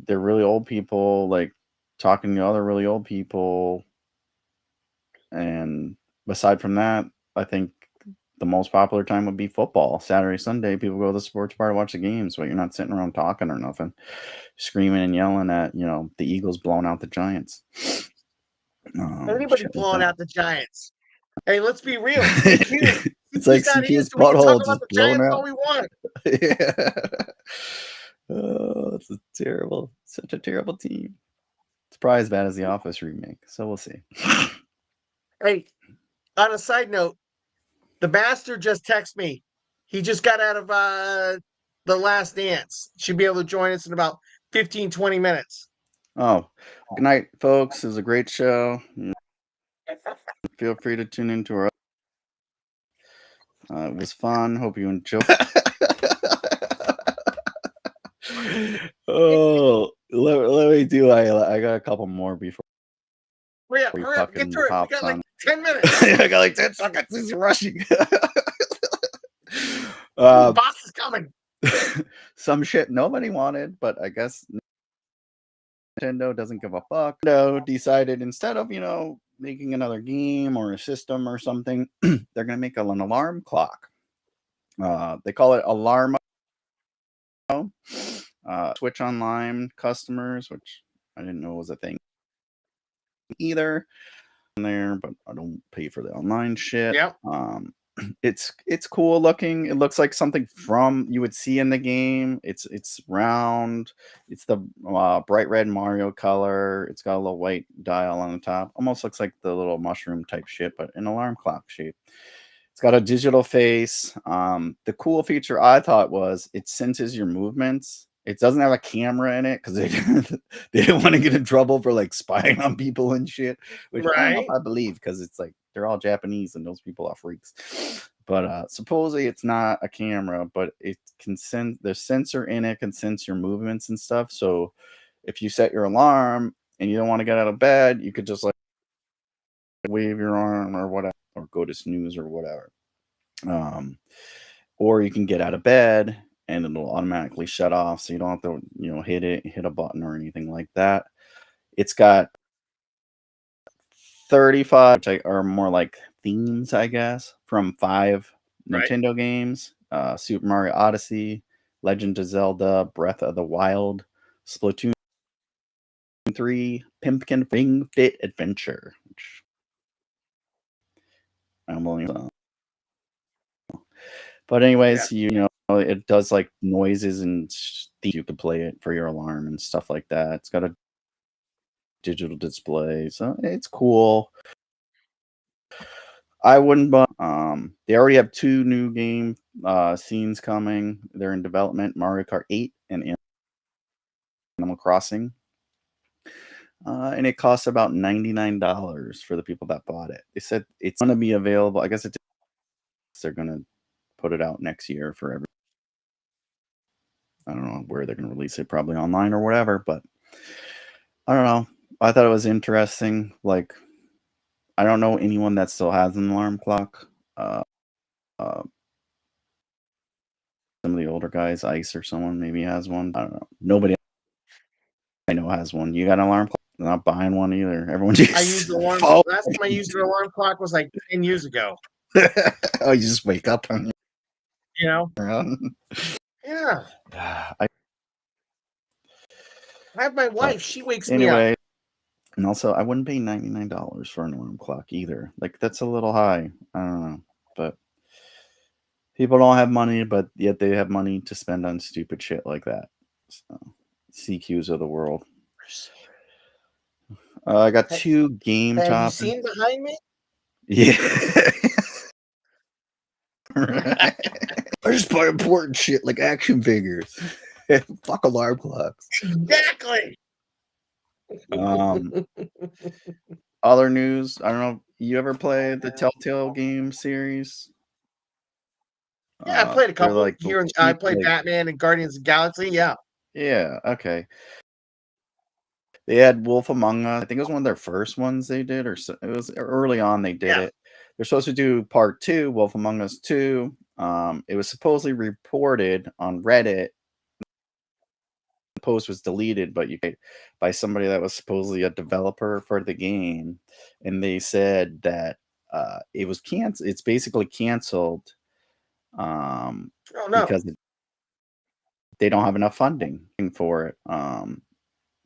they're really old people, like talking to other really old people. And aside from that, I think the most popular time would be football. Saturday, Sunday, people go to the sports bar to watch the games, but you're not sitting around talking or nothing, screaming and yelling at, the Eagles blowing out the Giants. Anybody Shit like blowing that. out the Giants? Hey, let's be real. CQ. It's CQ's like not here, CQ's so we can talk butthole about just the blown Giants out. all we want. Yeah. Oh, it's such a terrible team. It's probably as bad as the Office remake, so we'll see. Hey, on a side note, the master just texted me. He just got out of the Last Dance. Should be able to join us in about 15, 20 minutes. Oh, good night, folks. It was a great show. Feel free to tune into our. It was fun. Hope you enjoyed. Oh, let me do. I got a couple more before he Hurry up, get fucking through it. We hops got like on. 10 minutes. I got like 10 seconds. He's rushing. Boss is coming. Some shit nobody wanted, but I guess Nintendo doesn't give a fuck. Nintendo decided instead of making another game or a system or something, they're gonna make an alarm clock. They call it Alarmo. Switch Online customers, which I didn't know was a thing either. There, but I don't pay for the online shit. Yep. It's cool looking. It looks like something from you would see in the game. It's round. It's the bright red Mario color. It's got a little white dial on the top. Almost looks like the little mushroom type shit, but an alarm clock shape. It's got a digital face. The cool feature I thought was it senses your movements. It doesn't have a camera in it because they they didn't want to get in trouble for like spying on people and shit, which I don't know if Right. I believe because it's like they're all Japanese and those people are freaks. But supposedly it's not a camera, but it can sense the sensor in it can sense your movements and stuff. So if you set your alarm and you don't want to get out of bed, you could just like wave your arm or whatever, or go to snooze or whatever. Um, or you can get out of bed and it'll automatically shut off, so you don't have to hit a button or anything like that. It's got 35, which are more like themes, I guess, from 5 Right. Nintendo games: Super Mario Odyssey, Legend of Zelda, Breath of the Wild, Splatoon 3, Pimpkin Ring Fit Adventure, which I'm only but Yeah. anyways, it does like noises and you could play it for your alarm and stuff like that. It's got a digital display, so it's cool. I wouldn't buy. They already have 2 new games scenes coming. They're in development. Mario Kart 8 and Animal Crossing. And it costs about $99 for the people that bought it. They said it's going to be available. I guess they're going to put it out next year for every. I don't know where they're going to release it, probably online or whatever. But I don't know. I thought it was interesting. Like, I don't know anyone that still has an alarm clock. Uh, some of the older guys, Ice or someone maybe has one. I don't know. Nobody I know has one. You got an alarm clock? I'm not buying one either. Everyone I just used the alarm. phone. Last time I used an alarm clock was like 10 years ago. Oh, you just wake up on You know? your own. Yeah. I, I have my but wife. She wakes me up. anyway, and also I wouldn't pay $99 for an alarm clock either. Like that's a little high. I don't know, but people don't have money, but yet they have money to spend on stupid shit like that. So, CQs of the world. I got Hey, two game have you topics. seen behind me? Yeah. Right. I just buy important shit like action figures. Fuck alarm clocks. Exactly. Other news. I don't know. You ever played the Telltale game series? Yeah, I played a They're couple like the here. I lead, played like Batman and Guardians of the Galaxy. Yeah. yeah, okay. They had Wolf Among Us. I think it was one of their first ones they did, or it was early on they did Yeah. it. They're supposed to do part 2, Wolf Among Us 2. It was supposedly reported on Reddit. The post was deleted, but by somebody that was supposedly a developer for the game, and they said that it was canceled. It's basically canceled Oh no. because they don't have enough funding for it.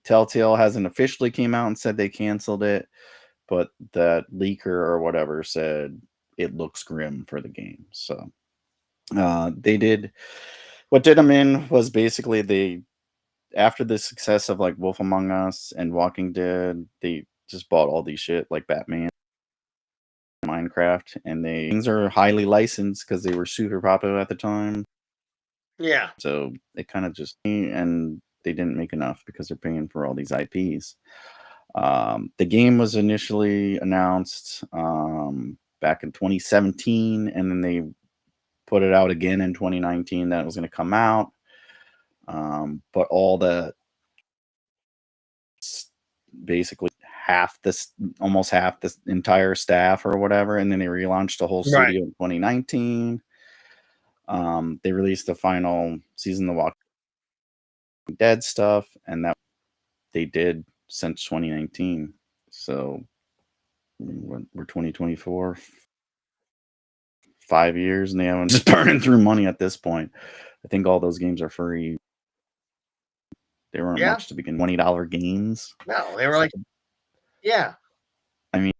Telltale hasn't officially came out and said they canceled it, but that leaker or whatever said it looks grim for the game. So they did what did them in was basically they after the success of like Wolf Among Us and Walking Dead, they just bought all these shit like Batman, Minecraft, and things are highly licensed because they were super popular at the time. Yeah. So it kind of just and they didn't make enough because they're paying for all these IPs. The game was initially announced back in 2017, and then they put it out again in 2019 that it was going to come out. But all the basically almost half this entire staff or whatever, and then they relaunched the whole Right. studio in 2019. They released the final season of the Walking Dead stuff, and that they did since 2019. So we're 2024, 5 years, and they haven't just burning through money at this point. I think all those games are free. They weren't Yeah. much to begin. $20 games. No, they were like, yeah. I mean,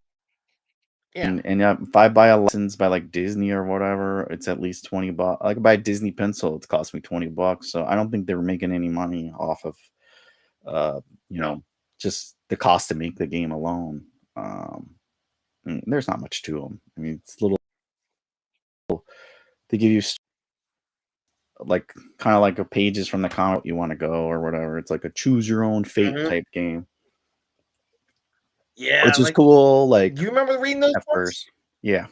Yeah. and if I buy a license by like Disney or whatever, it's at least $20. Like buy a Disney pencil, it's cost me $20. So I don't think they were making any money off of, uh, you No. know, just the cost to make the game alone. There's not much to them. I mean, it's little. They give you like kind of like a pages from the comic you want to go or whatever. It's like a choose your own fate Mhm. type game, Yeah. which is Like, cool. Like do you remember reading those at books? first, yeah,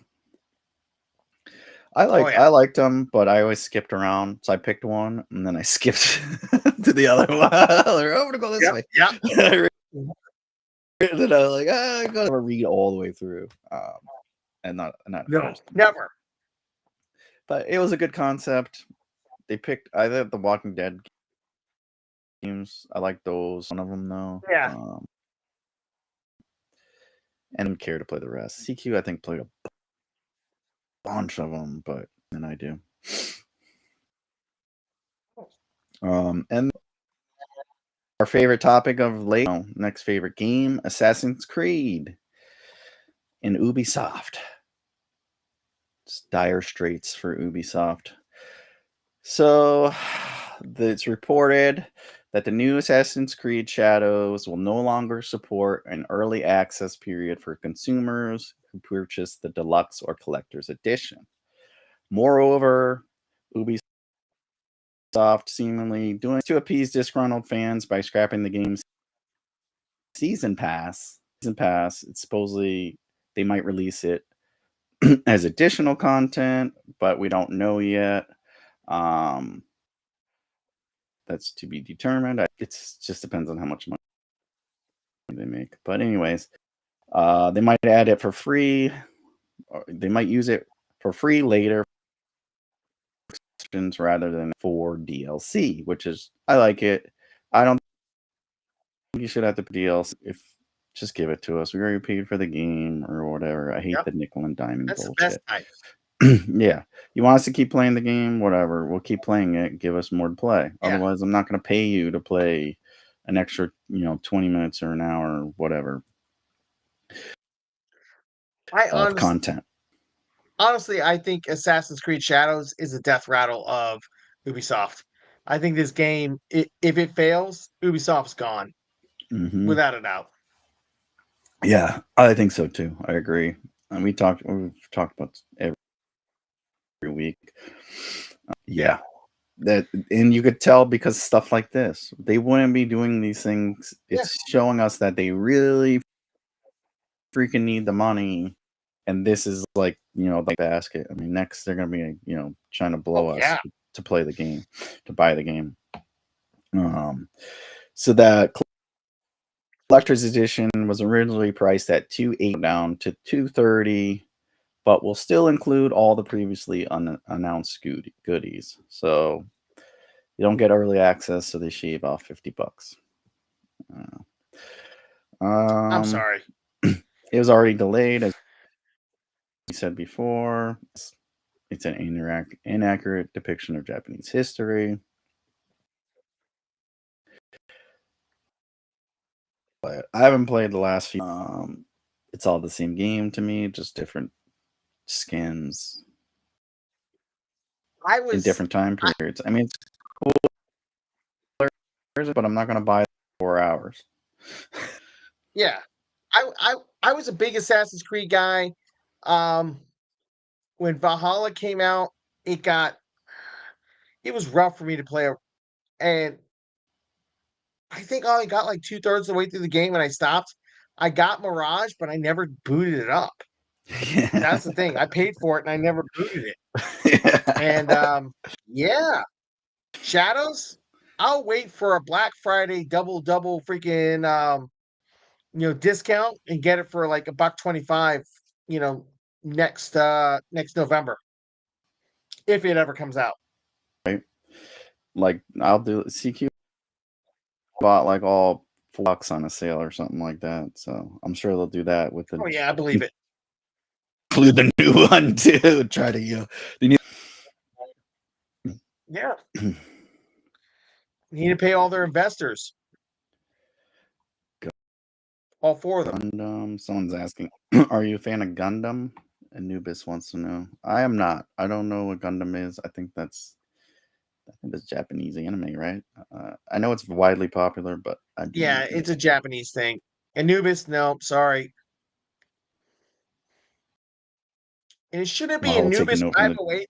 Oh yeah. I liked them, but I always skipped around. So I picked one and then I skipped to the other one. Like, oh, I'm gonna go this Yep. way. Yep. And then I was like, I'm gonna read all the way through, and not No, first. never. But it was a good concept. They picked either the Walking Dead games. I like those. One of them though. Yeah. And didn't care to play the rest. CQ, I think, played a bunch of them, but then I do. And our favorite topic of late, next favorite game, Assassin's Creed in Ubisoft. It's dire straits for Ubisoft. So it's reported that the new Assassin's Creed Shadows will no longer support an early access period for consumers who purchase the deluxe or collector's edition. Moreover, Ubisoft seemingly doing to appease disgruntled fans by scrapping the game's season pass. It's supposedly they might release it as additional content, but we don't know yet. Um, that's to be determined. It just depends on how much money they make. But anyways, they might add it for free. Or they might use it for free later rather than for DLC, which is I like it. I don't think you should have to pay DLC if just give it to us. We already paid for the game or whatever. I hate Yep. the nickel and diamond That's the best bullshit. type. Yeah. You want us to keep playing the game? Whatever. We'll keep playing it. Give us more to play. Yeah. Otherwise, I'm not going to pay you to play an extra, 20 minutes or an hour or whatever of content. Honestly, I think Assassin's Creed Shadows is a death rattle of Ubisoft. I think this game, if it fails, Ubisoft's gone, without a doubt. Yeah, I think so too. I agree. And we've talked about every week. Yeah. That, and you could tell because stuff like this, they wouldn't be doing these things. It's showing us that they really freaking need the money, and this is like the basket. I mean, next they're gonna be trying to blow us to play the game, to buy the game. So that collector's edition was originally priced at $280 down to $230, but will still include all the previously unannounced goodies. So you don't get early access, so they shave off $50. I'm sorry. It was already delayed, as we said before. It's an inaccurate depiction of Japanese history. But I haven't played the last few. It's all the same game to me, just different skins in different time periods. I mean, it's cool, but I'm not going to buy 4 hours. Yeah, I was a big Assassin's Creed guy. When Valhalla came out, it was rough for me to play, and I think I only got like 2/3 of the way through the game and I stopped. I got Mirage, but I never booted it up. That's the thing. I paid for it and I never booted it. And yeah, Shadows. I'll wait for a Black Friday double freaking discount and get it for like $1.25. Next November, if it ever comes out. Right. Like I'll do CQ bought like all $4 on a sale or something like that. So I'm sure they'll do that with the. Oh yeah, I believe it. Include the new one too. Try to they need. Yeah. Need to pay all their investors. All 4 of them. Gundam. Someone's asking, are you a fan of Gundam? Anubis wants to know. I am not. I don't know what Gundam is. I think that's Japanese anime, right? I know it's widely popular, but it's a Japanese thing. Anubis, no, sorry. And it shouldn't be Anubis 508.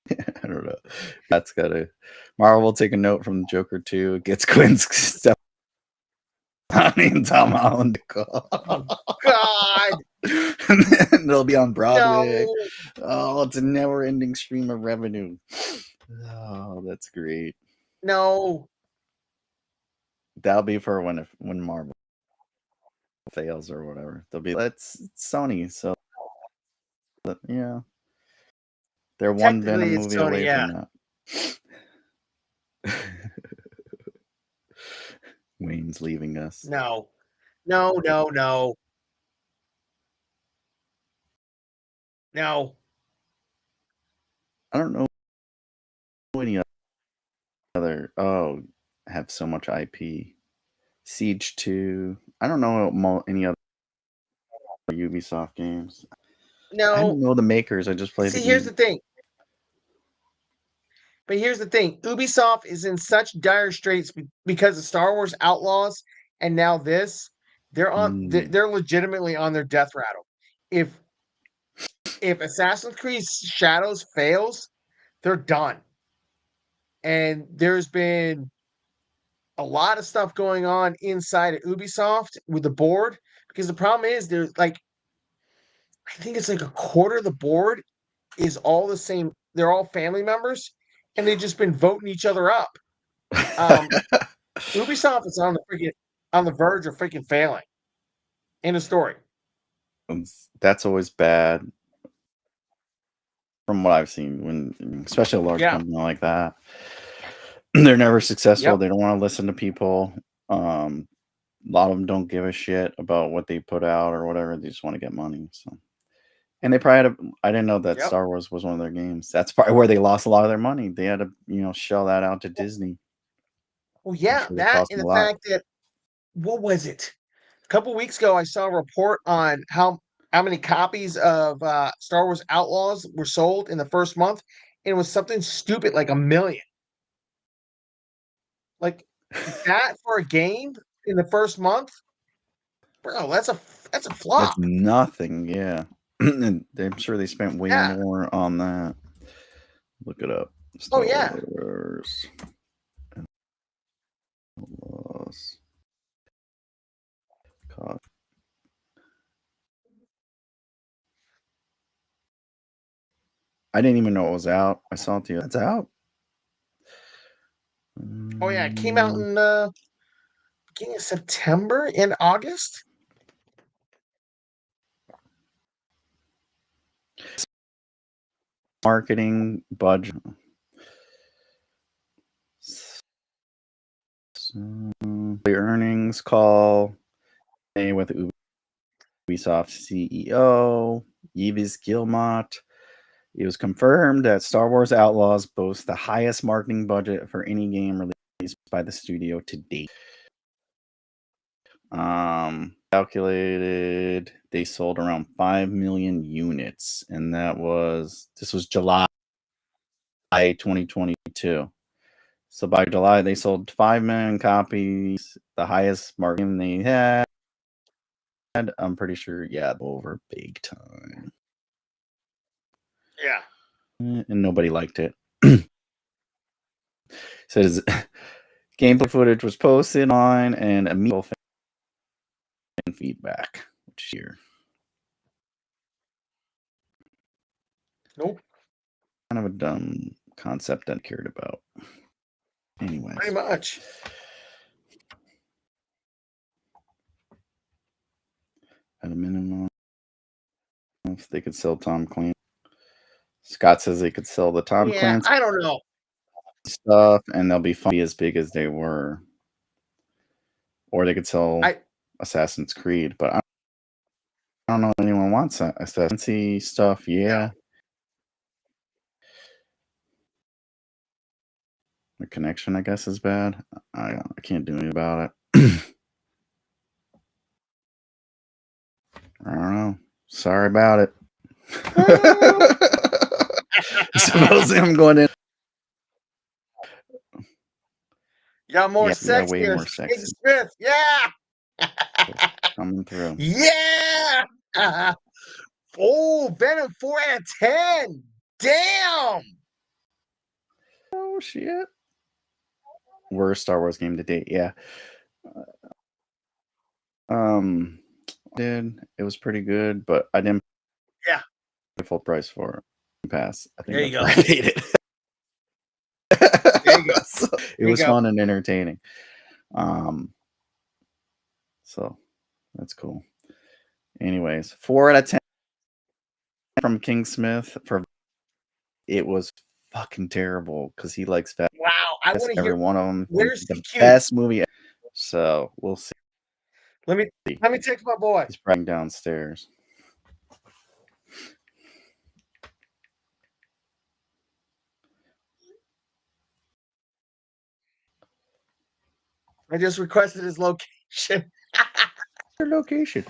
I don't know. That's gotta. Marvel will take a note from the Joker too. It gets Quinn's stuff. And Tom Holland. Oh, God. And then they'll be on Broadway. No. Oh, it's a never-ending stream of revenue. Oh, that's great. No. That'll be for when Marvel fails or whatever. They'll be it's Sony, so yeah. They're one Venom movie Sony, away from that. Wayne's leaving us. No. No. No. I don't know any other. Have so much IP. Siege 2. I don't know any other Ubisoft games. No. I don't know the makers. I just played the game. Here's the thing. But here's the thing. Ubisoft is in such dire straits because of Star Wars Outlaws and now this. They're legitimately on their death rattle. If if Assassin's Creed Shadows fails, they're done. And there's been a lot of stuff going on inside of Ubisoft with the board because the problem is there's like I think it's like a quarter of the board is all the same. They're all family members, and they've just been voting each other up. Ubisoft is on the verge of freaking failing. In a story. That's always bad. From what I've seen, when especially a large company like that, they're never successful. Yep. They don't want to listen to people. A lot of them don't give a shit about what they put out or whatever. They just want to get money. So, and they probably had I didn't know that Star Wars was one of their games. That's probably where they lost a lot of their money. They had to, shell that out to Disney. Well, yeah, Sure that and the fact that what was it? A couple weeks ago, I saw a report on how many copies of Star Wars Outlaws were sold in the first month, and it was something stupid like 1 million. Like that for a game in the first month, bro. That's a flop. That's nothing. Yeah, and I'm sure they spent way more on that. Look it up. Star Wars. God. I didn't even know it was out. I saw it. It's out. Oh yeah, it came out in beginning of September and August. Marketing budget. The earnings call with Ubisoft CEO Yves Guillemot. It was confirmed that Star Wars Outlaws boasts the highest marketing budget for any game released by the studio to date. Calculated they sold around 5 million units, and this was July 2022. So by July, they sold 5 million copies, the highest marketing they had. I'm pretty sure, over big time. Yeah. And nobody liked it. Says gameplay footage was posted on and immediate fan feedback. Which year? Nope. Kind of a dumb concept I cared about. Anyways. Pretty much. At a minimum, if they could sell Tom Clancy. Scott says they could sell the Tom Clancy. I don't know. Stuff, and they'll be as big as they were. Or they could sell Assassin's Creed, but I don't know if anyone wants that Assassin's Creed stuff. Yeah. The connection, I guess, is bad. I can't do anything about it. I don't know. Sorry about it. Supposing I'm going in. Got more sex way here. More sex. Smith. Yeah. Coming through. Yeah. Oh, Venom 4 out of 10. Damn. Oh, shit. Worst Star Wars game to date. Yeah. It was pretty good, but I didn't pay full price for it. Pass. I think that's why I hate it. There you go. So, it was fun and entertaining. So that's cool. Anyways, 4 out of 10 from King Smith for it was fucking terrible because he likes fast. Wow, I want to hear every one of them. Where's the best movie? So we'll see. Let me text my boy. He's probably downstairs. I just requested his location. Your location.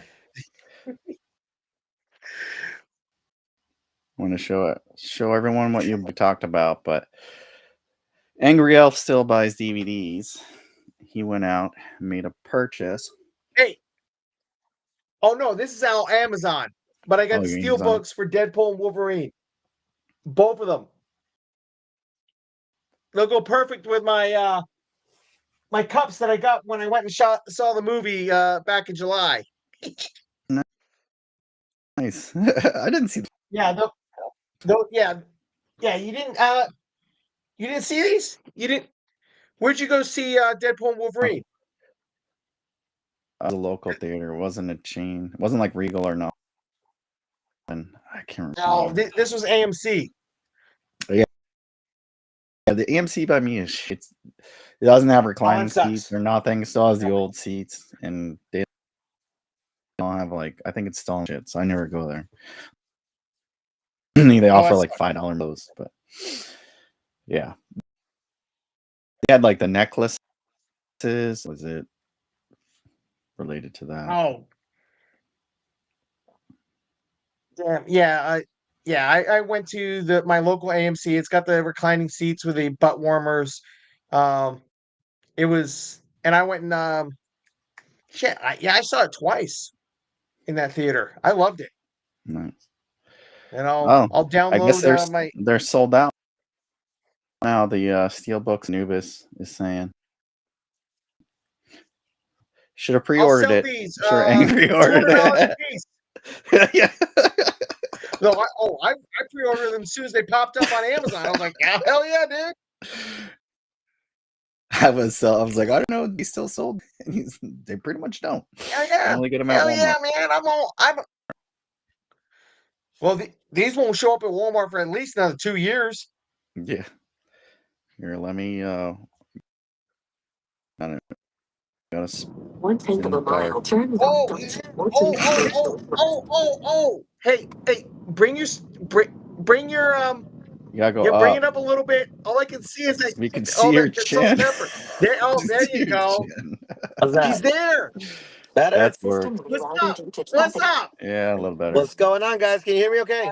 Want to show everyone what you talked about, but Angry Elf still buys DVDs. He went out and made a purchase. Hey. Oh no, this is on Amazon. but I got Oh, the your steel name's on it. books for Deadpool and Wolverine. Both of them. They'll go perfect with my cups that I got when I went and saw the movie back in July. Nice. I didn't see. Yeah, yeah, yeah. You didn't see these? You didn't? Where'd you go see Deadpool and Oh, Wolverine? it was a local theater. It wasn't a chain. It wasn't like Regal or nothing. I can't No, remember. this was AMC. Yeah, the AMC by me is shit. It doesn't have Oh, reclining that seats sucks. or nothing. It still has the old seats, and they don't have like. I think it's still on shit. So I never go there. They Oh, offer that like sucks. $5 those, but yeah, they had like the necklaces. Was it related to that? Oh, damn. I went to the my local AMC. It's got the reclining seats with the butt warmers. Um, it was, and I went and shit. I saw it twice in that theater. I loved it, Nice. and Oh, I'll I guess download my. they're sold out now. The Steelbooks Anubis is saying should have I'll pre-ordered sell it. these. Should have angry ordered $200 a it. piece. Yeah. No, I pre-ordered them as soon as they popped up on Amazon. I was like, yeah, hell yeah, dude. I was like, I don't know, they still sold. They pretty much don't. Hell You yeah, only get them at hell Walmart. yeah, man. I'm. Well, these won't show up at Walmart for at least another 2 years. Yeah. Here, let me. I don't know. Gotta One tenth in of the a dark. mile, turn Oh, right. One tenth of a oh. Hey, bring your You gotta go yeah, bring up. it up a little bit. All I can see is that We can see oh your that salt and chin. pepper. There, oh, there See you your go. chin. How's He's that? there. Better? That's work. What's up? What's up? Yeah, a little better. What's going on, guys? Can you hear me okay?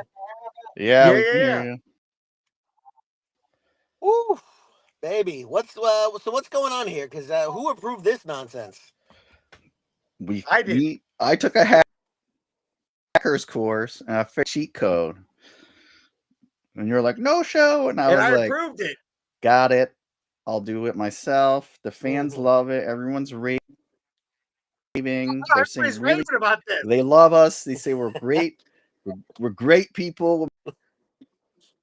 Yeah, Yeah, we yeah, can hear yeah. you. Woo, baby. What's going on here? Because who approved this nonsense? I did. I took a hacker's course and I fixed cheat code. And you're like, no show. And I And was I like, approved it. got it. I'll do it myself. The fans Mhm. love it. Everyone's raving. They're saying Everybody's raving really, about this. they love us. They say we're great. We're great people.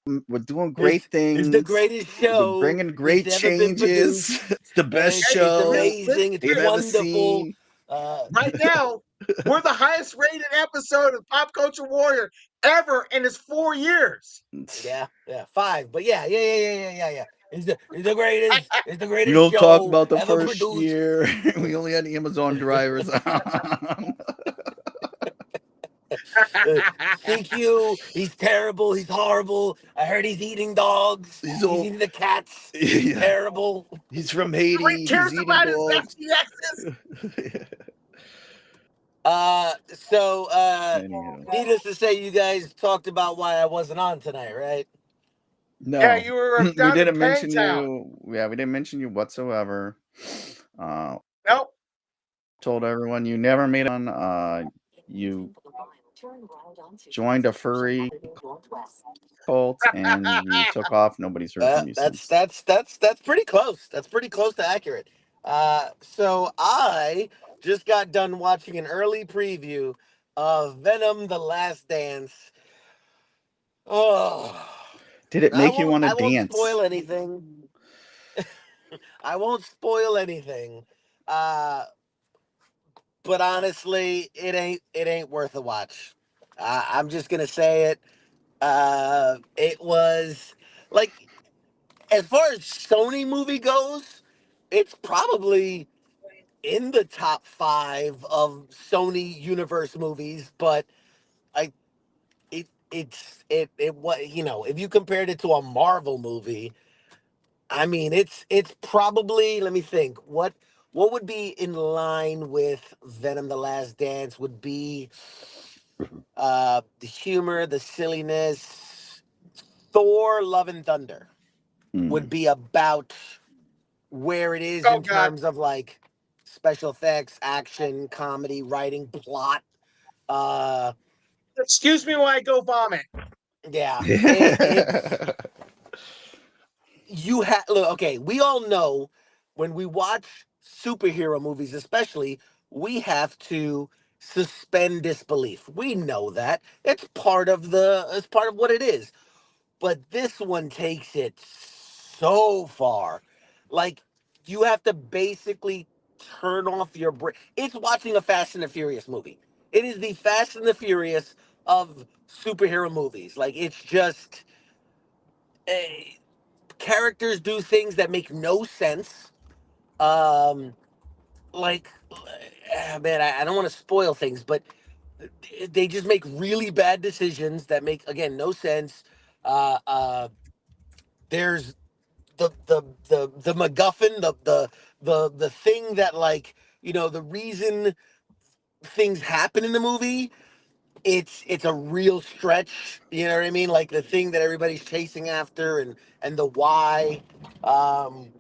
We're doing great It's the things. greatest We're show bringing that's great ever been changes. produced, It's the best and Hey, it's show amazing. It's they've ever wonderful. seen. right now, we're the highest rated episode of Pop Culture Warrior ever in its 4 years. Yeah, 5. But yeah. It's the greatest. It's the We greatest don't talk show about the ever first produced. year. We only had Amazon drivers on. CQ, he's terrible. He's horrible. I heard he's eating dogs. He's He's all, eating the cats. He's yeah. terrible. He's from Nobody Haiti. cares He's eating about his dogs. FTXs. Anywho, Needless to say, you guys talked about why I wasn't on tonight, right? Yeah, no, you were we down in didn't mention Pangtown. you. Yeah, we didn't mention you whatsoever. Uh, Nope. told everyone you never made it on. You joined a furry cult and you took off. Nobody's heard from you That's since. that's that's that's pretty close. That's pretty close to accurate. So I just got done watching an early preview of Venom: The Last Dance. Oh, Did it I make you won't. want to I won't dance? spoil anything. I won't spoil anything. Uh, but honestly, it ain't worth a watch. I'm just gonna say it. It was like, as far as Sony movie goes, it's probably in the top 5 of Sony universe movies. But I it what if you compared it to a Marvel movie, I mean, it's probably, let me think. What would be in line with Venom: The Last Dance would be the humor, the silliness. Thor: Love and Thunder would Mm, be about where it is Oh in God. terms of like special effects, action, comedy, writing, plot. Uh Excuse me while I go vomit. Yeah, it's you have look. Okay, we all know when we watch superhero movies, especially, we have to suspend disbelief. We know that it's part of what it is. But this one takes it so far. Like, you have to basically turn off your brain. It's watching a Fast and the Furious movie. It is the Fast and the Furious of superhero movies. Like, it's just characters do things that make no sense. Um, like, man, I don't want to spoil things, but they just make really bad decisions that make, again, no sense. Uh, uh, there's the MacGuffin, the thing that, like, the reason things happen in the movie. It's a real stretch. You know what I mean? Like the thing that everybody's chasing after, and the why. Um,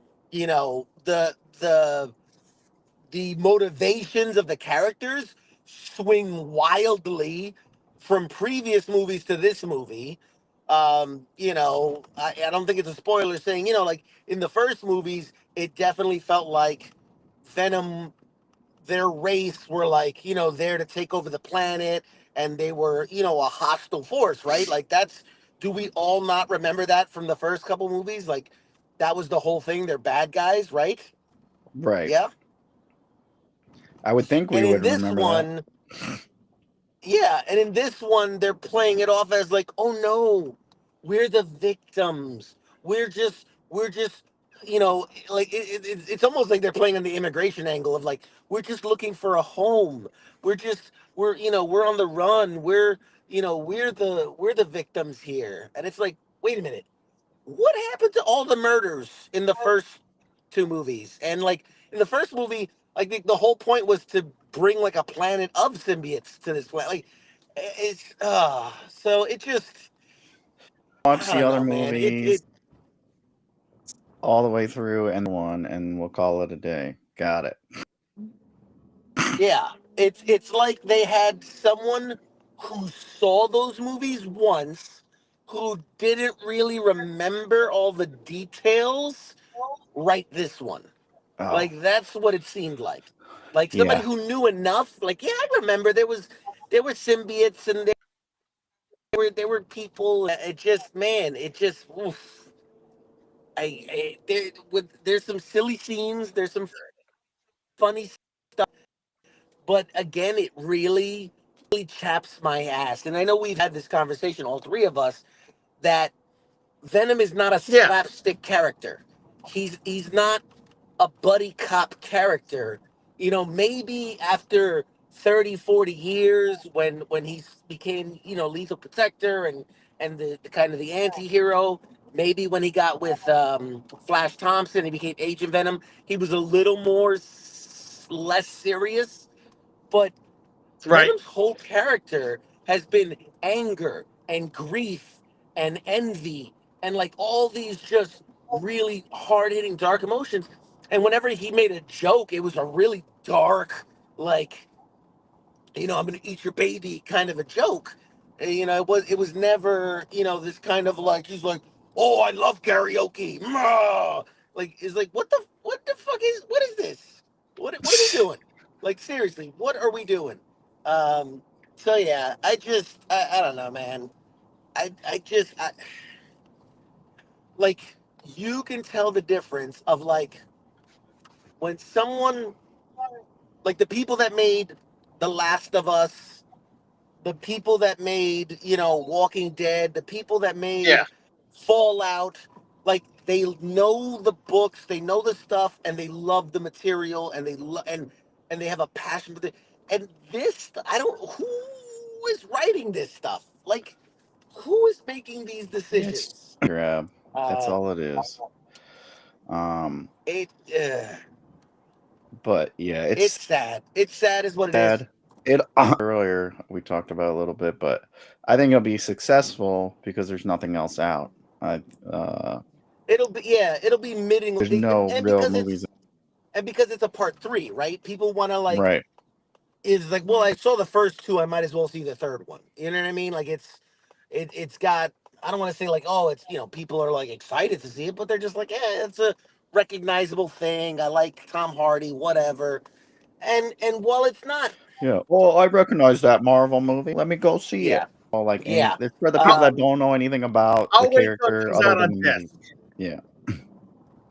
the motivations of the characters swing wildly from previous movies to this movie. I don't think it's a spoiler saying, like in the first movies, it definitely felt like Venom, their race were like, there to take over the planet, and they were, a hostile force, right? Like do we all not remember that from the first couple movies? Like that was the whole thing. They're bad guys, right? right. Yeah. I would think we And in would this remember that. one, yeah, and in this one, they're playing it off as like, oh no, we're the victims. We're just, like it's almost like they're playing on the immigration angle of like, we're just looking for a home. We're on the run. We're the victims here. And it's like, wait a minute, what happened to all the murders in the first two movies? And like in the first movie, I think the whole point was to bring like a planet of symbiotes to this planet. Like it's so it just, Watch I the don't other know, man. It movies all the way through and one, and we'll call it a day. Got it. Yeah, it's like they had someone who saw those movies once, who didn't really remember all the details, write this one. Oh, Like that's what it seemed like. Like somebody yeah. who knew enough. Like, yeah, I remember there were symbiotes, and there were people. It just, man, it just oof. There's some silly scenes. There's some funny stuff, but again, it really chaps my ass. And I know we've had this conversation, all three of us, that Venom is not a Yeah. slapstick character. He's not a buddy cop character. Maybe after 30, 40 years, when he became, lethal protector, and the kind of the anti-hero, maybe when he got with Flash Thompson, he became Agent Venom, he was a little more less serious. But Right. Venom's whole character has been anger and grief and envy, and like all these just really hard hitting dark emotions. And whenever he made a joke, it was a really dark, like, I'm gonna eat your baby kind of a joke. It was never, this kind of like, he's like, oh, I love karaoke. Mah! Like, it's like, what the fuck what is this? What are we doing? Like, seriously, what are we doing? Um, so yeah, I don't know, man. I like, you can tell the difference of like when someone, like the people that made The Last of Us, the people that made, Walking Dead, the people that Yeah. made Fallout, like they know the books, they know the stuff, and they love the material, and and they have a passion for it. And this, I don't, who is writing this stuff? Like, who is making these Yeah, it's decisions? grab. That's Uh, all it is. Um, it, but yeah, it's it's sad. It's sad, is what it is. sad. It earlier we talked about a little bit, but I think it'll be successful because there's nothing else out. I It'll be middling, there's no and real movies. because it's a part three, right? People want to like, Right. is like, well, I saw the first two, I might as well see the third one. You know what I mean? Like it's got, I don't want to say like, oh, it's, people are like excited to see it, but they're just like, yeah, it's a recognizable thing. I like Tom Hardy, whatever. And while it's not, Yeah. Well, I recognize that Marvel movie. Let me go see yeah, it. All like, yeah, it's for the people that um, don't know anything about the I'll wait till it character comes other out than on the movie. disc. Yeah.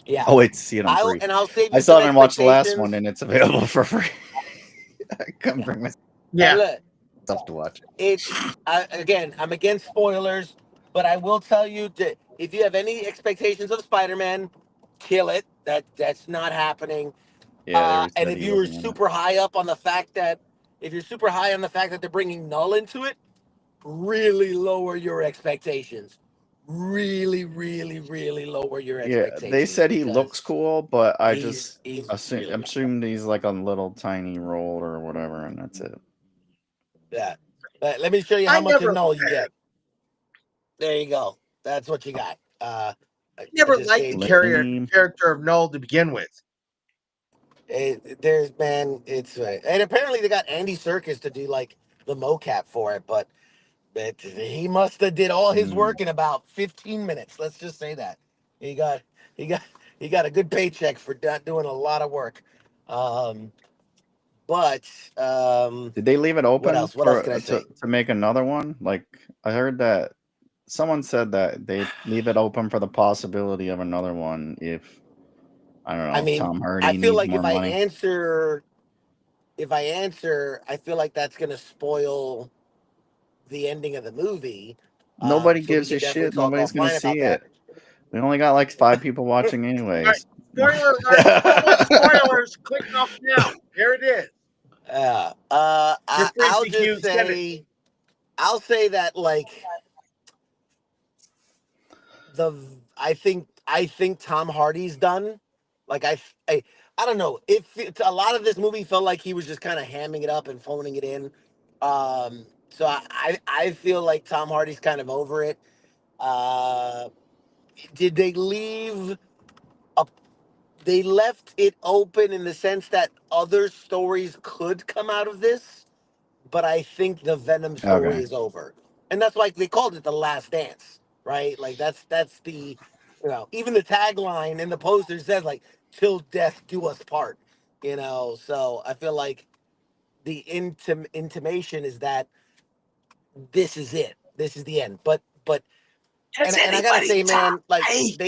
yeah. Oh, wait to see it on free. I'll save I you still some haven't watched the last one, expectations. and it's available for free. I couldn't Yeah. bring myself And Yeah. look, to watch it. again, I'm against spoilers, but I will tell you that if you have any expectations of Spider-Man, kill it. That's not happening. Yeah, they already And said if he you were wasn't in it. super high up on the fact that, if you're super high on the fact that they're bringing Null into it, really lower your expectations. Really, really, really lower your Yeah, they expectations said he looks because cool, but I just he's really not. assumed he's like a little tiny role or whatever, and that's it. Yeah. Let me show you I how much of never Null you get. There you go. That's what you got. I never just liked the saved you. Lame. character of Null to begin with. There's man, it's and apparently they got Andy Serkis to do like the mocap for it, but he must have did all his Mm. work in about 15 minutes. Let's just say that he got he got he got a good paycheck for not doing a lot of work. Um, but Did they leave it what open else? What else can I to say? make another one? Like I heard that someone said that they leave it open for the possibility of another one if I don't I know mean, Tom I Hardy feel needs like more money. if I answer, I feel like that's gonna spoil the ending of the movie. Nobody So we gives can a definitely shit. talk Nobody's gonna offline see about that. it. We only got like 5 people watching All right, anyways. spoiler alert. If you don't want spoilers, click off now. There it is. Your free I'll just CQ. Send it. say, I'll say that like the I think Tom Hardy's done. Like I don't know. A lot of this movie felt like he was just kind of hamming it up and phoning it in. So I feel like Tom Hardy's kind of over it. Uh, did they leave a they left it open in the sense that other stories could come out of this, but I think the Venom story Okay. is over, and that's why they called it the Last Dance, right? Like that's the, even the tagline in the poster says like "Till death do us part," So I feel like the intimation is that this is it, this is the end. But Has and I gotta anybody say, top man, like eight?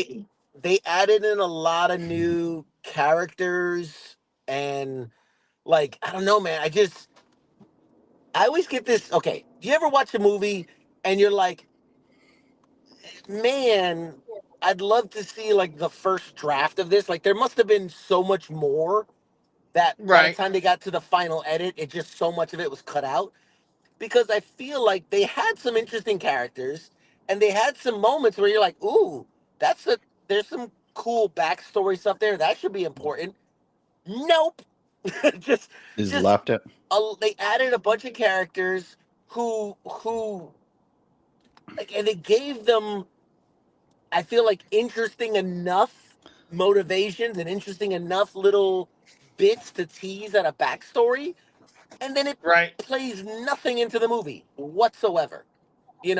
they added in a lot of new characters and like I don't know, man. I always get this. Okay, do you ever watch a movie and you're like, man, I'd love to see like the first draft of this. Like there must have been so much more that by the Right. time they got to the final edit, it just so much of it was cut out. Because I feel like they had some interesting characters and they had some moments where you're like, ooh, that's a there's some cool backstory stuff there. That should be important. Nope. just Just just left it. they added a bunch of characters who like, and they gave them, I feel like, interesting enough motivations and interesting enough little bits to tease at a backstory, and then it Right. plays nothing into the movie whatsoever.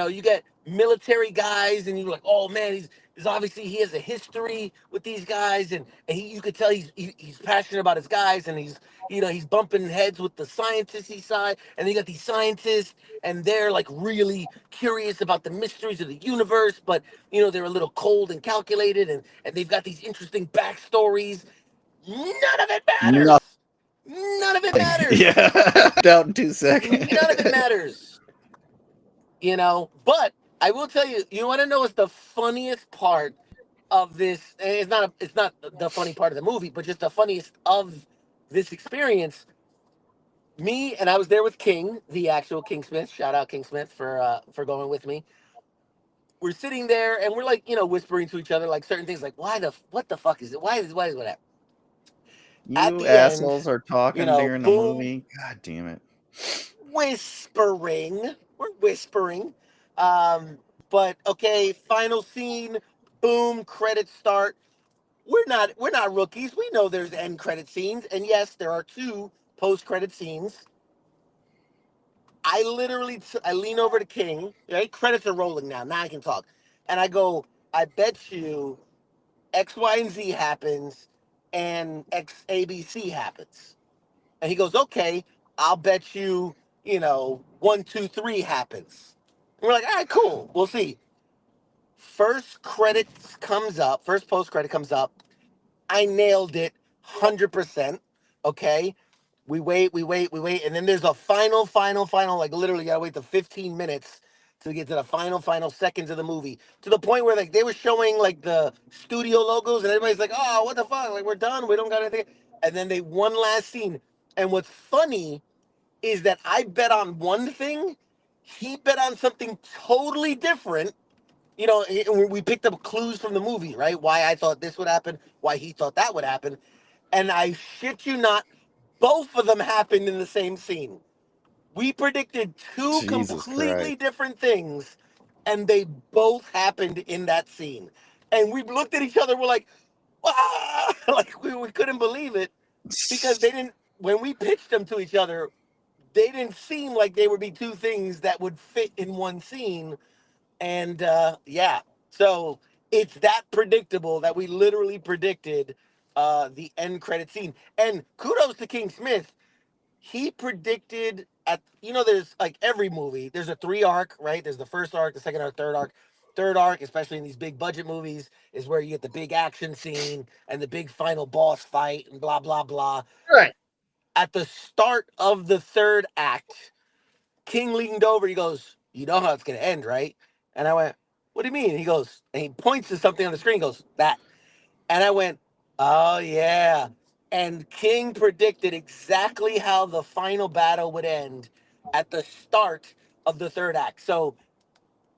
You get military guys, and you're like, oh man, he's obviously he has a history with these guys, and you could tell he's passionate about his guys, and he's bumping heads with the scientisty side, and then you got these scientists, and they're like really curious about the mysteries of the universe, but they're a little cold and calculated, and they've got these interesting backstories. None of it matters. Nothing. None of it matters. Yeah. Out in 2 seconds. None of it matters. But I will tell you, you want to know what's the funniest part of this? And it's not the funny part of the movie, but just the funniest of this experience. Me, and I was there with King, the actual King Smith. Shout out King Smith for going with me. We're sitting there and we're like, whispering to each other like certain things, like what the fuck is it? Why is what happened? At You the end, assholes are talking during the boom, movie. God damn it. whispering. We're whispering. Um, but okay, final scene, boom, credits start. We're not rookies. We know there's end credit scenes, and yes, there are two post credit scenes. I literally, I lean over to King, right? Credits are rolling now. Now I can talk. And I go, I bet you X, Y, and Z happens and X, A, B, C happens. And he goes, okay, I'll bet you, 1, 2, 3 happens. And we're like, all right, cool. We'll see. First post credit comes up. I nailed it 100%. Okay. We wait. And then there's a final, like literally you gotta wait the 15 minutes to get to the final seconds of the movie. To the point where like they were showing like the studio logos and everybody's like, oh, what the fuck? Like we're done. We don't got anything. And then they one last scene. And what's funny is that I bet on one thing, he bet on something totally different. We picked up clues from the movie, right? Why I thought this would happen, why he thought that would happen. And I shit you not, both of them happened in the same scene. We predicted two Jesus completely Christ. different things, and they both happened in that scene. And we looked at each other, we're like, ah! Like we couldn't believe it because they didn't, when we pitched them to each other, they didn't seem like they would be two things that would fit in one scene. And yeah, so it's that predictable that we literally predicted the end credit scene. And kudos to King Smith. He predicted there's like every movie, there's a 3 arc, right? There's the first arc, the second arc, third arc. Third arc, especially in these big budget movies, is where you get the big action scene and the big final boss fight and blah, blah, blah. Right. At the start of the third act, King leaned over. He goes, "You know how it's going to end, right?" And I went, "What do you mean?" He goes, and he points to something on the screen. He goes, "That." And I went, "Oh, yeah." And King predicted exactly how the final battle would end at the start of the third act. So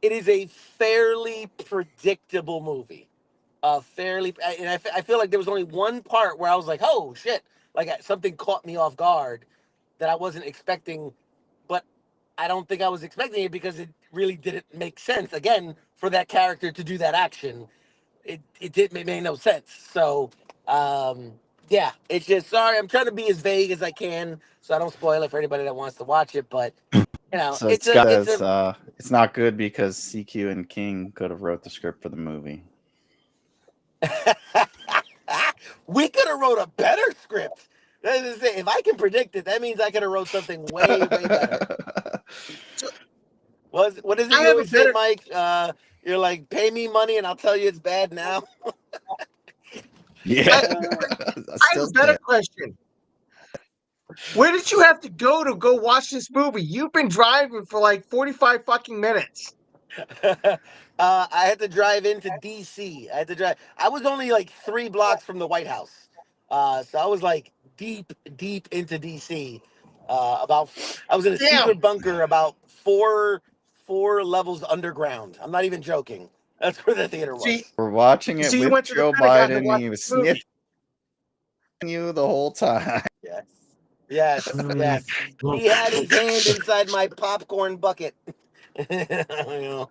it is a fairly predictable movie. And I feel like there was only one part where I was like, "Oh shit!" Like something caught me off guard that I wasn't expecting, but I don't think I was expecting it because it really didn't make sense. Again, for that character to do that action, it made no sense. So yeah, it's just sorry. I'm trying to be as vague as I can so I don't spoil it for anybody that wants to watch it. But So it's Scott a says it's not good because CQ and King could have wrote the script for the movie. we could have wrote a better script. If I can predict it, that means I could have wrote something way better. So What is it I you have a always say, better Mike? You're like, pay me money and I'll tell you it's bad now. Yeah. I have a better question. Where did you have to go watch this movie? You've been driving for like 45 fucking minutes. I had to drive into DC. I was only like 3 blocks from the White House. So I was like deep into DC. I was in a Damn. secret bunker about four levels underground. I'm not even joking. That's where the theater was. See, We're watching it you with went to the Joe Pentagon to Biden. watch He was this movie. sniffing you the whole time. Yes. He had his hand inside my popcorn bucket. Diddling you.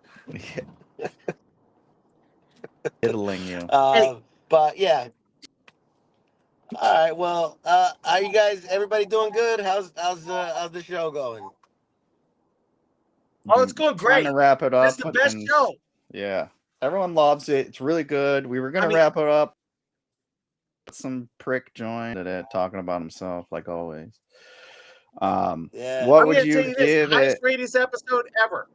But yeah. All right. Well, are you guys? Everybody doing good? How's the show going? Oh, it's going Trying great. to wrap it up. It's the best show. Yeah, everyone loves it. It's really good. We were gonna wrap it up. Some prick joined it talking about himself like always. Yeah. What I'm would gonna you tell you this, give highest it? rated episode ever.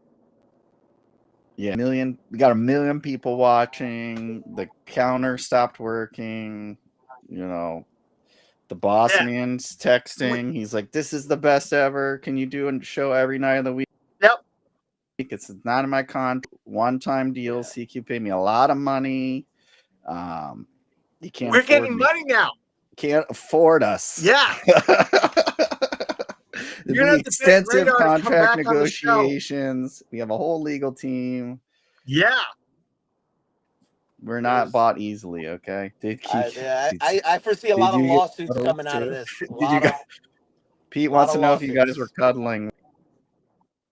Yeah, we got 1 million people watching. The counter stopped working. The boss man's texting. He's like, "This is the best ever. Can you do a show every night of the week?" Yep. It's not in my contract. One-time deal. CQ paid me a lot of money. You can't. We're getting money now. Can't afford us. Yeah. It'd be extensive contract negotiations. We have a whole legal team. Yeah. We're not bought easily, okay? I foresee a lot of lawsuits coming out of this. Pete wants to know if you guys were cuddling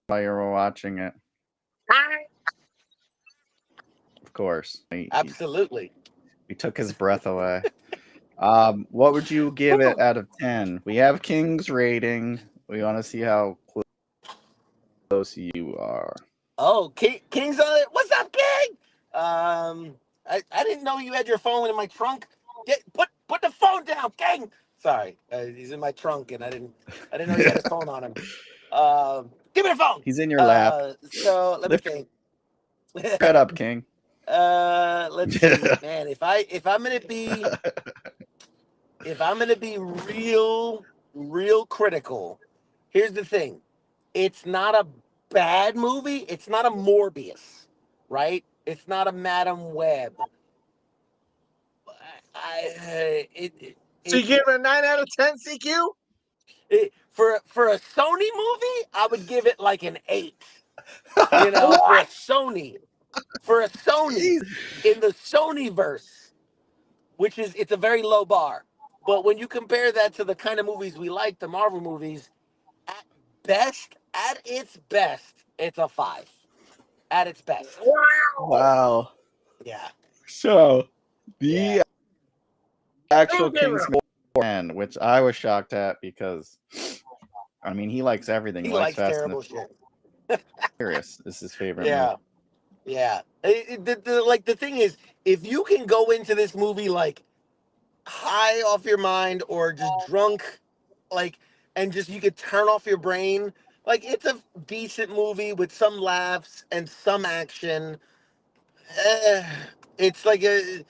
while you were watching it. Of course. Absolutely. We took his breath away. What would you give it out of 10? We have King's rating. We want to see how you are. Oh, King's on it. What's up, King? I didn't know you had your phone in my trunk. Put the phone down, King. Sorry, he's in my trunk, and I didn't know you had his phone on him. Give me the phone. He's in your lap. So let me Lift think. your head up, King. Let's see, man. If I'm gonna be real critical, here's the thing. It's not a bad movie. It's not a Morbius, right? It's not a Madam Web. So you It, give it a 9 out of 10 CQ? for a Sony movie, I would give it like an 8. What? For a Sony Jeez. in the Sony verse, which is it's a very low bar. But when you compare that to the kind of movies we like, the Marvel movies, at at its best, it's a 5. At its best. Wow. Wow. Yeah. So, Yeah. the actual Who gave King's it Man, which I was shocked at because, I mean, he likes everything. He He likes likes Fast and terrible shit. the Furious. This is his favorite movie. Yeah. Yeah. The thing is, if you can go into this movie like high off your mind or just drunk, like, and just you could turn off your brain, like it's a decent movie with some laughs and some action. Eh, it's like a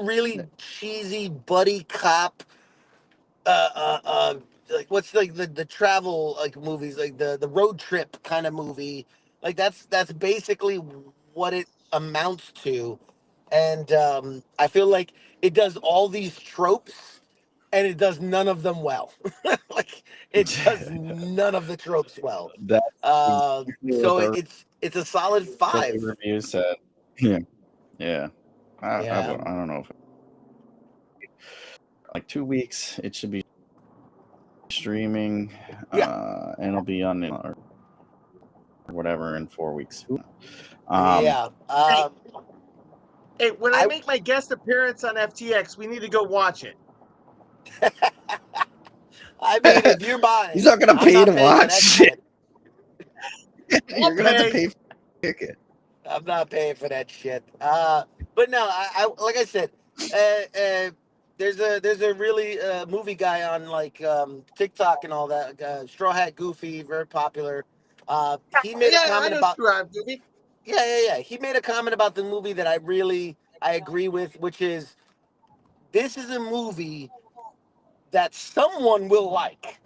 really cheesy buddy cop uh, uh, uh, like what's like the travel like movies, like the road trip kind of movie. Like that's basically what it amounts to, and I feel like it does all these tropes, and it does none of them well. Like it does none of the tropes well. That's exactly what So the it's a solid early 5. review said. Yeah. Yeah. Yeah, I don't know if like 2 weeks it should be streaming, yeah, and it'll be on or whatever in 4 weeks. Um, yeah. Hey, hey, when I I make my guest appearance on FTX, we need to go watch it. I mean, if you're he's buying, not gonna I'm pay not to paying for that watch it. shit. I'll You're gonna have to pay. pay for the ticket. I'm not paying for that shit. But no, I like I said, there's a really movie guy on like TikTok and all that. Straw Hat Goofy, very popular. He made a Yeah, I comment know about Scrub, Goofy. yeah. He made a comment about the movie that I agree with, which is this is a movie that someone will like.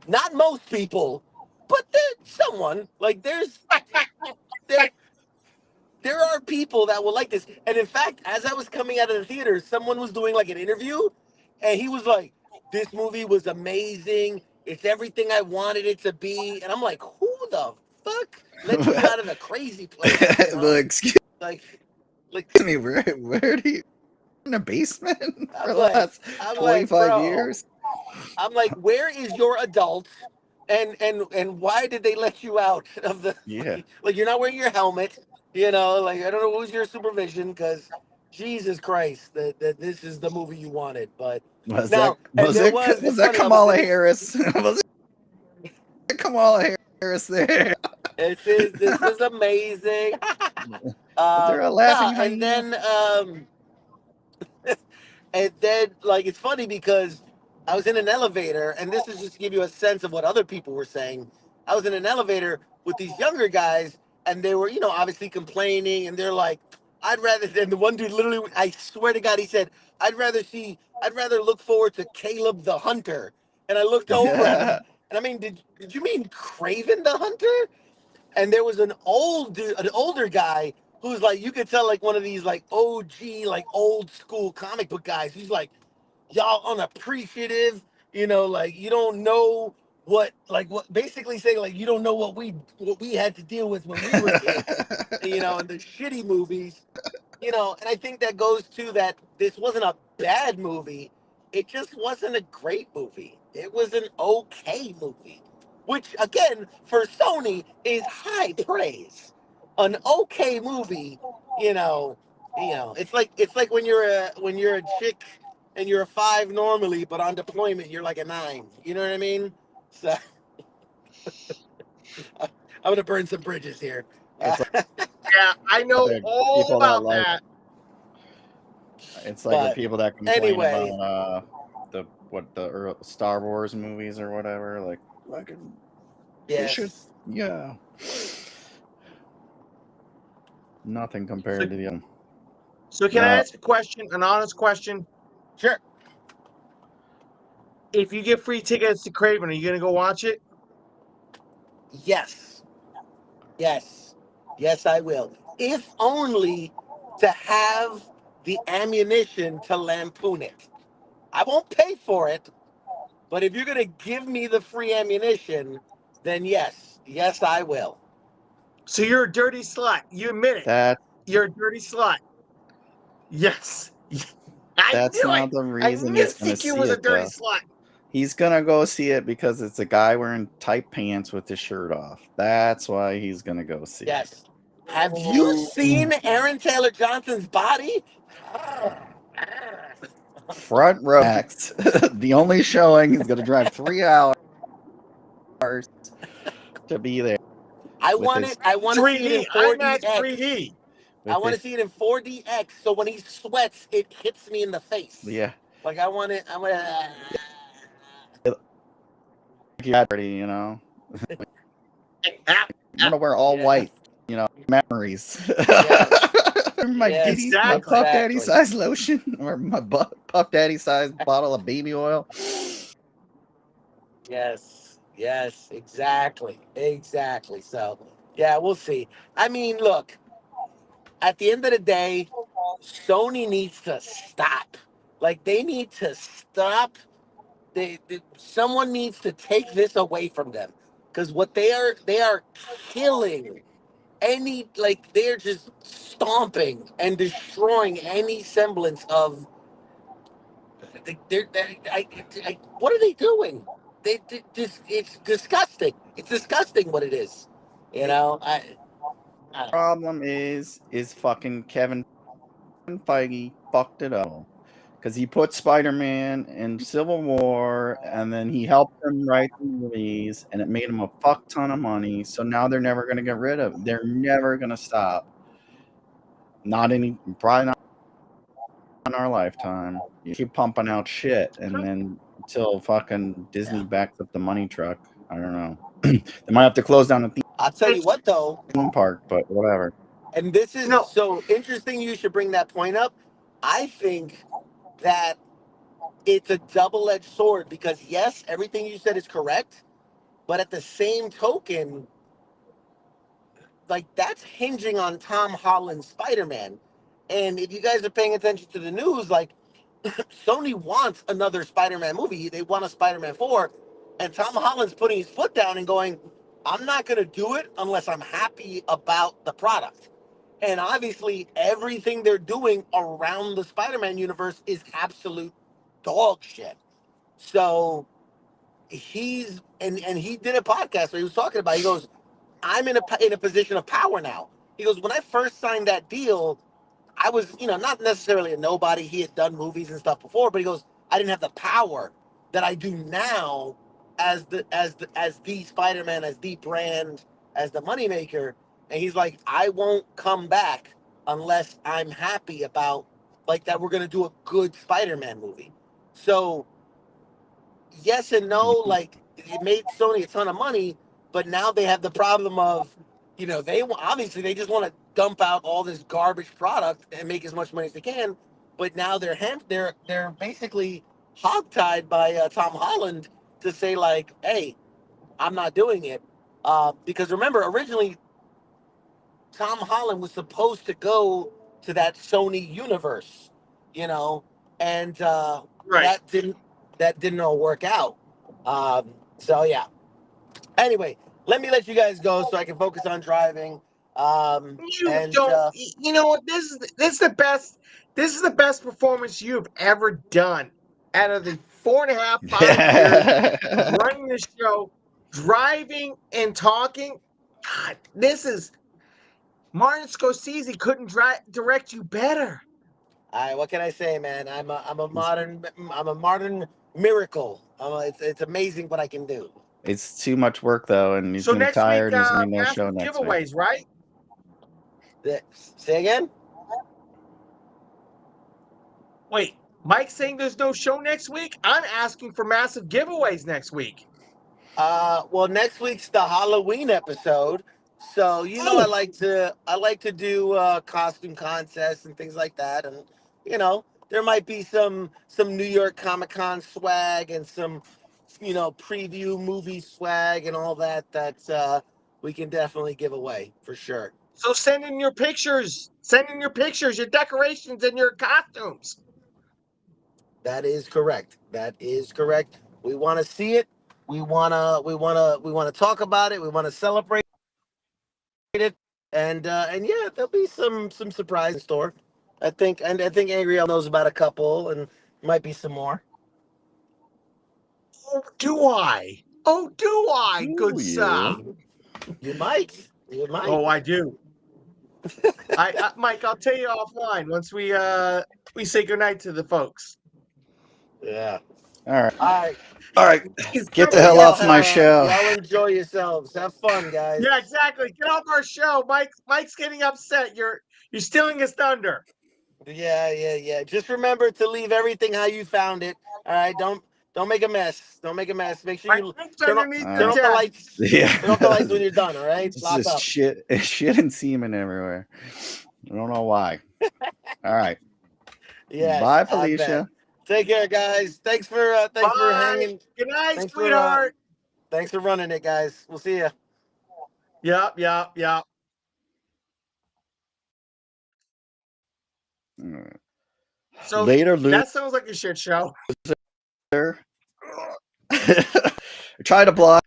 Not most people, but someone like there there are people that will like this. And in fact, as I was coming out of the theater, someone was doing like an interview, and he was like, "This movie was amazing. It's everything I wanted it to be." And I'm like, "Who the fuck let you out of the crazy place?" You know, Excuse like, like me, where do you in a basement for I'm the like, last I'm like, 25 bro, years? I'm like, where is your adult? And why did they let you out of the Yeah. like you're not wearing your helmet, like I don't know what was your supervision because Jesus Christ, that this is the movie you wanted. But now and there was Was it's that funny, I was Kamala in it. Harris? Was it Kamala Harris there? This is amazing. Was there a laughing No, and hyena? then and then, like, it's funny because I was in an elevator, and this is just to give you a sense of what other people were saying. I was in an elevator with these younger guys, and they were, obviously complaining, and they're like, I'd rather, and the one dude literally, I swear to God, he said, I'd rather look forward to Caleb the Hunter. And I looked over at him, and I mean, did you mean Craven the Hunter? And there was an older guy who's like you could tell like one of these like OG like old school comic book guys. He's like y'all unappreciative, like you don't know what basically saying like you don't know what we had to deal with when we were kids, and the shitty movies. And I think that goes to that this wasn't a bad movie. It just wasn't a great movie. It was an okay movie, which again for Sony is high praise. An okay movie, it's like when you're a chick and you're a 5 normally, but on deployment you're like a 9. You know what I mean? So I'm gonna burn some bridges here. It's like Yeah, I know the all people that about like. that. It's like the But people that complain anyway, about the Star Wars movies or whatever. Like, they should, yes. yeah. Nothing So, compared to the other. so can I ask a question, an honest question? Sure. If you get free tickets to Craven, are you gonna go watch it? Yes. Yes. Yes, I will. If only to have the ammunition to lampoon it. I won't pay for it, but if you're gonna give me the free ammunition, then yes. Yes, I will. So you're a dirty slut. You admit it. That You're a dirty slut. Yes. I that's knew it. not the I reason knew he's gonna CQ see was a it dirty though. slut. He's gonna go see it because it's a guy wearing tight pants with his shirt off. That's why he's gonna go see it. Yes. Have you seen Aaron Taylor Johnson's body? Front row Max. The only showing is gonna drive 3 hours to be there I with want his it. I want to see it in 3D. IMAX 4DX. 3D. I with want to his see it in 4DX. So when he sweats, it hits me in the face. yeah. Like I want it. I want. Party, you know. I'm gonna wear all Yeah. white, memories. Yes. my Yes. my Exactly. Puff Daddy Exactly. size lotion or my Puff Daddy size bottle of baby oil. Yes. Yes. Exactly. Exactly. So yeah, we'll see. I mean, look. At the end of the day, Sony needs to stop. Like they need to stop. Someone needs to take this away from them because what they are killing any, like they're just stomping and destroying any semblance of what are they doing? They just, it's disgusting. It's disgusting what it is. You know, I don't know. Problem is fucking Kevin Feige fucked it up because he put Spider-Man in Civil War and then he helped him write the movies and it made him a fuck ton of money. So now they're never gonna get rid of it. They're never gonna stop. Probably not in our lifetime. You keep pumping out shit and then until fucking Disney Yeah. backs up the money truck. I don't know. They might have to close down the I'll tell you It's what though, theme park, but whatever. and this is no. so interesting. You should bring that point up. I think that it's a double-edged sword because yes, everything you said is correct, but at the same token, like that's hinging on Tom Holland's Spider-Man. And if you guys are paying attention to the news, like Sony wants another Spider-Man movie. They want a Spider-Man 4, and Tom Holland's putting his foot down and going, "I'm not going to do it unless I'm happy about the product." And obviously, everything they're doing around the Spider-Man universe is absolute dog shit. So and he did a podcast where he was talking about. He goes, "I'm in a position of power now." He goes, "When I first signed that deal, I was, not necessarily a nobody. He had done movies and stuff before, but he goes, I didn't have the power that I do now as the Spider-Man, as the brand, as the moneymaker." And he's like, "I won't come back unless I'm happy about like that we're gonna do a good Spider-Man movie." So yes and no, like it made Sony a ton of money, but now they have the problem of, obviously they just want to dump out all this garbage product and make as much money as they can, but now they're basically hogtied by Tom Holland to say like, hey, I'm not doing it, because remember originally Tom Holland was supposed to go to that Sony universe, you know, and Right. that didn't all work out. So yeah. Anyway, let me let you guys go so I can focus on driving. You And don't. You know what? This is the best. This is the best performance you've ever done out of the 4.5, 5 years of running this show, driving and talking. God, this is Martin Scorsese couldn't direct you better. what can I say, man? I'm a modern miracle. It's amazing what I can do. It's too much work though, and he's So gonna be next week, tired. And there's gonna be no show massive next week. giveaways, right? Say again? Wait, Mike's saying there's no show next week. I'm asking for massive giveaways next week. Well, next week's the Halloween episode, so Oh, I like to do costume contests and things like that, and there might be some New York Comic Con swag and some preview movie swag and all that we can definitely give away for sure. so send in your pictures. Send in your pictures, your decorations, and your costumes. That is correct. That is correct. We want to see it. We want to talk about it. We want to celebrate it. And yeah, there'll be some surprise in store. I think Angry Elf knows about a couple, and might be some more. Oh, do I? Oh, do I? Good Ooh, sir. You might. You might. Oh, I do. Mike, I'll tell you offline once we say goodnight to the folks. Yeah. All right. All right. All right. He's Get the coming hell in, off my show. Y'all enjoy yourselves. Have fun, guys. Yeah, exactly. Get off our show. Mike's getting upset. You're stealing his thunder. Yeah. Just remember to leave everything how you found it. All right. Don't make a mess. Don't make a mess. Make sure My you link's turn off, underneath All the turn right. off the desk. lights. Yeah. Turn off the lights when you're done. All right. It's Lock just up. shit and semen everywhere. I don't know why. All right. Yes. Bye, I bet. Felicia. Take care, guys. Thanks for Bye. hanging. Good night, Thanks sweetheart. thanks for running it, guys. We'll see you. Yep. So Later, that sounds like a shit show. loser. I tried to block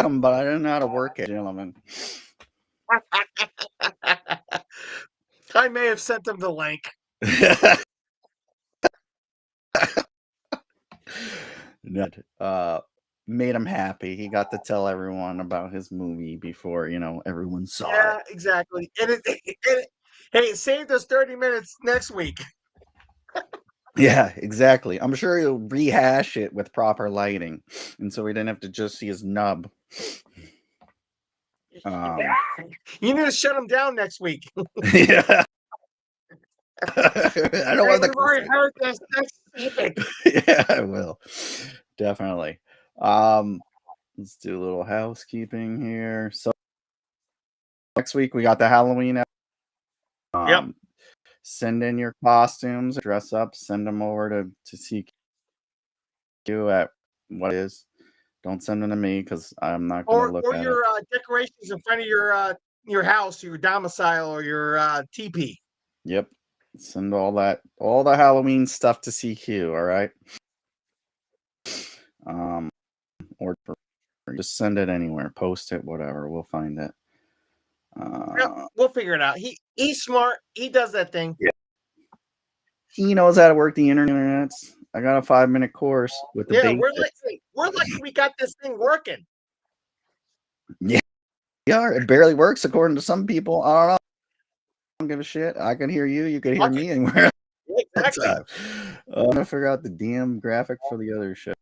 him, but I didn't know how to work it, gentlemen. I may have sent him the link. Made him happy. He got to tell everyone about his movie before everyone saw Yeah, it. exactly. Hey, it saved us 30 minutes next week. Yeah, exactly. I'm sure he'll rehash it with proper lighting, and so we didn't have to just see his nub. You need to shut him down next week. Yeah. I don't want We've already heard this. That's epic. Yeah, I will. Definitely. Let's do a little housekeeping here. So next week we got the Halloween. Yep. Send in your costumes, dress up, send them over to CQ at what it is. Don't send them to me because I'm not going to look Or at your it. decorations in front of your house, your domicile, or your teepee. Yep. Send all the Halloween stuff to CQ, all right? Or just send it anywhere, post it, whatever. We'll find it. Yep, we'll figure it out. He's smart. He does that thing. Yeah. He knows how to work the internet. I got a 5-minute course with the basics. We're lucky we got this thing working. Yeah, it barely works according to some people. I don't know. I don't give a shit. I can hear you. You can hear me anywhere. Exactly. I'm gonna figure out the damn graphic for the other shows.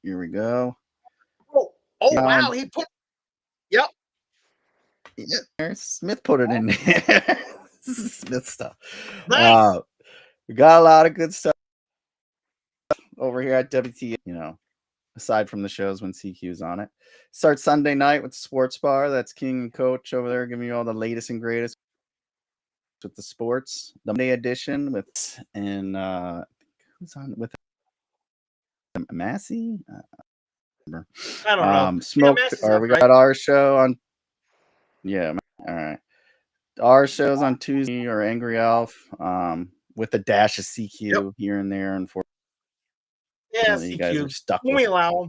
Here we go. Oh wow! He put. Yep. Yeah, Smith put it in there. Smith stuff. Nice. We got a lot of good stuff over here at WT. Aside from the shows when CQ's on it. Starts Sunday night with the Sports Bar. That's King and Coach over there giving you all the latest and greatest with the sports. The Monday edition with who's on with Massey? I don't know. Smoke or we got our show on. Yeah, all right. Our shows on Tuesday or Angry Elf with a dash of CQ here and there. Unfortunately, CQ. you guys are stuck with. We allow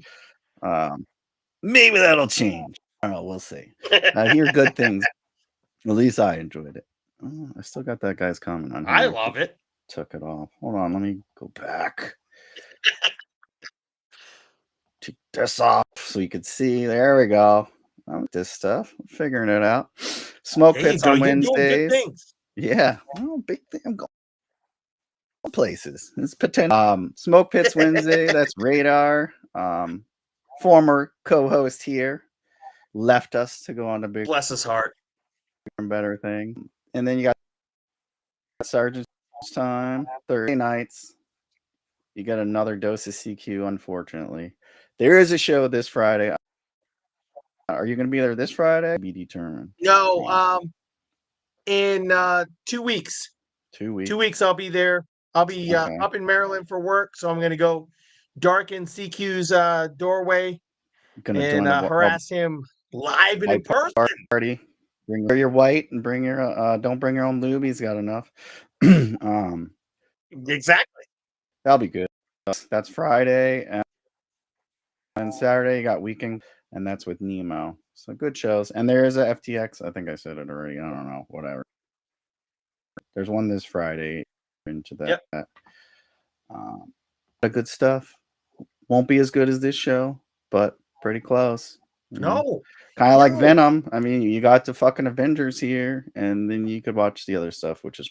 them. Maybe that'll change. I don't know. We'll see. I hear good things. At least I enjoyed it. Oh, I still got that guy's comment on here. I love it. Took it off. Hold on. Let me go back. Take this off so you could see. There we go. This stuff. I'm figuring it out. Smoke pits on Wednesdays. Yeah. Oh, big thing. I'm going. places. It's potential. Smoke Pits Wednesday. That's Radar. Former co-host here left us to go on the bigger Bless his heart. and better thing. And then you got Sergeant's Time Thursday nights. You got another dose of CQ. Unfortunately, there is a show this Friday. Are you going to be there this Friday? Be determined. No, in 2 weeks. 2 weeks. 2 weeks I'll be there. I'll be Okay. up in Maryland for work, so I'm going to go darken CQ's doorway Gonna and join harass him live and in person. Party. Wear your white and bring your don't bring your own lube. He's got enough. Exactly. That'll be good. That's Friday and Saturday. You got Weekend, and that's with Nemo. So good shows. And there is a FTX. I think I said it already. I don't know. Whatever. There's one this Friday. Into that. Yep. Good stuff. Won't be as good as this show, but pretty close. No. Kind of like Venom. I mean, you got the fucking Avengers here, and then you could watch the other stuff, which is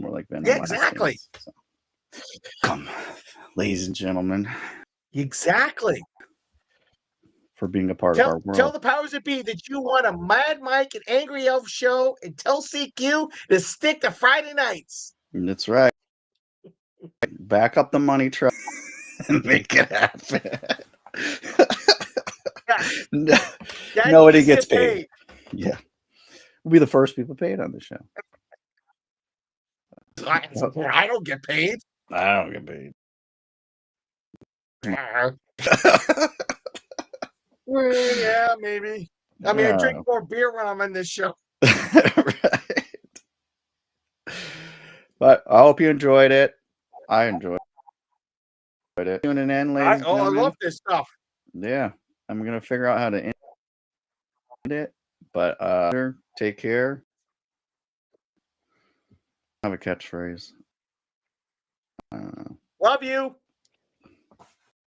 more like Venom. Yeah, exactly. So. Come, ladies and gentlemen. Exactly. For being a part of our world. Tell the powers that be that you want a Mad Mike and Angry Elf show, and tell CQ to stick to Friday nights. That's right. Back up the money truck and make it happen. Nobody gets paid. Yeah. We'll be the first people paid on the show. I don't get paid. I don't get paid. Yeah, maybe. I mean, I drink more beer when I'm in this show. Right. But I hope you enjoyed it. I enjoyed it. Tuning in, ladies and gentlemen. I love this stuff. Yeah. I'm going to figure out how to end it. But take care. I have a catchphrase. Love you.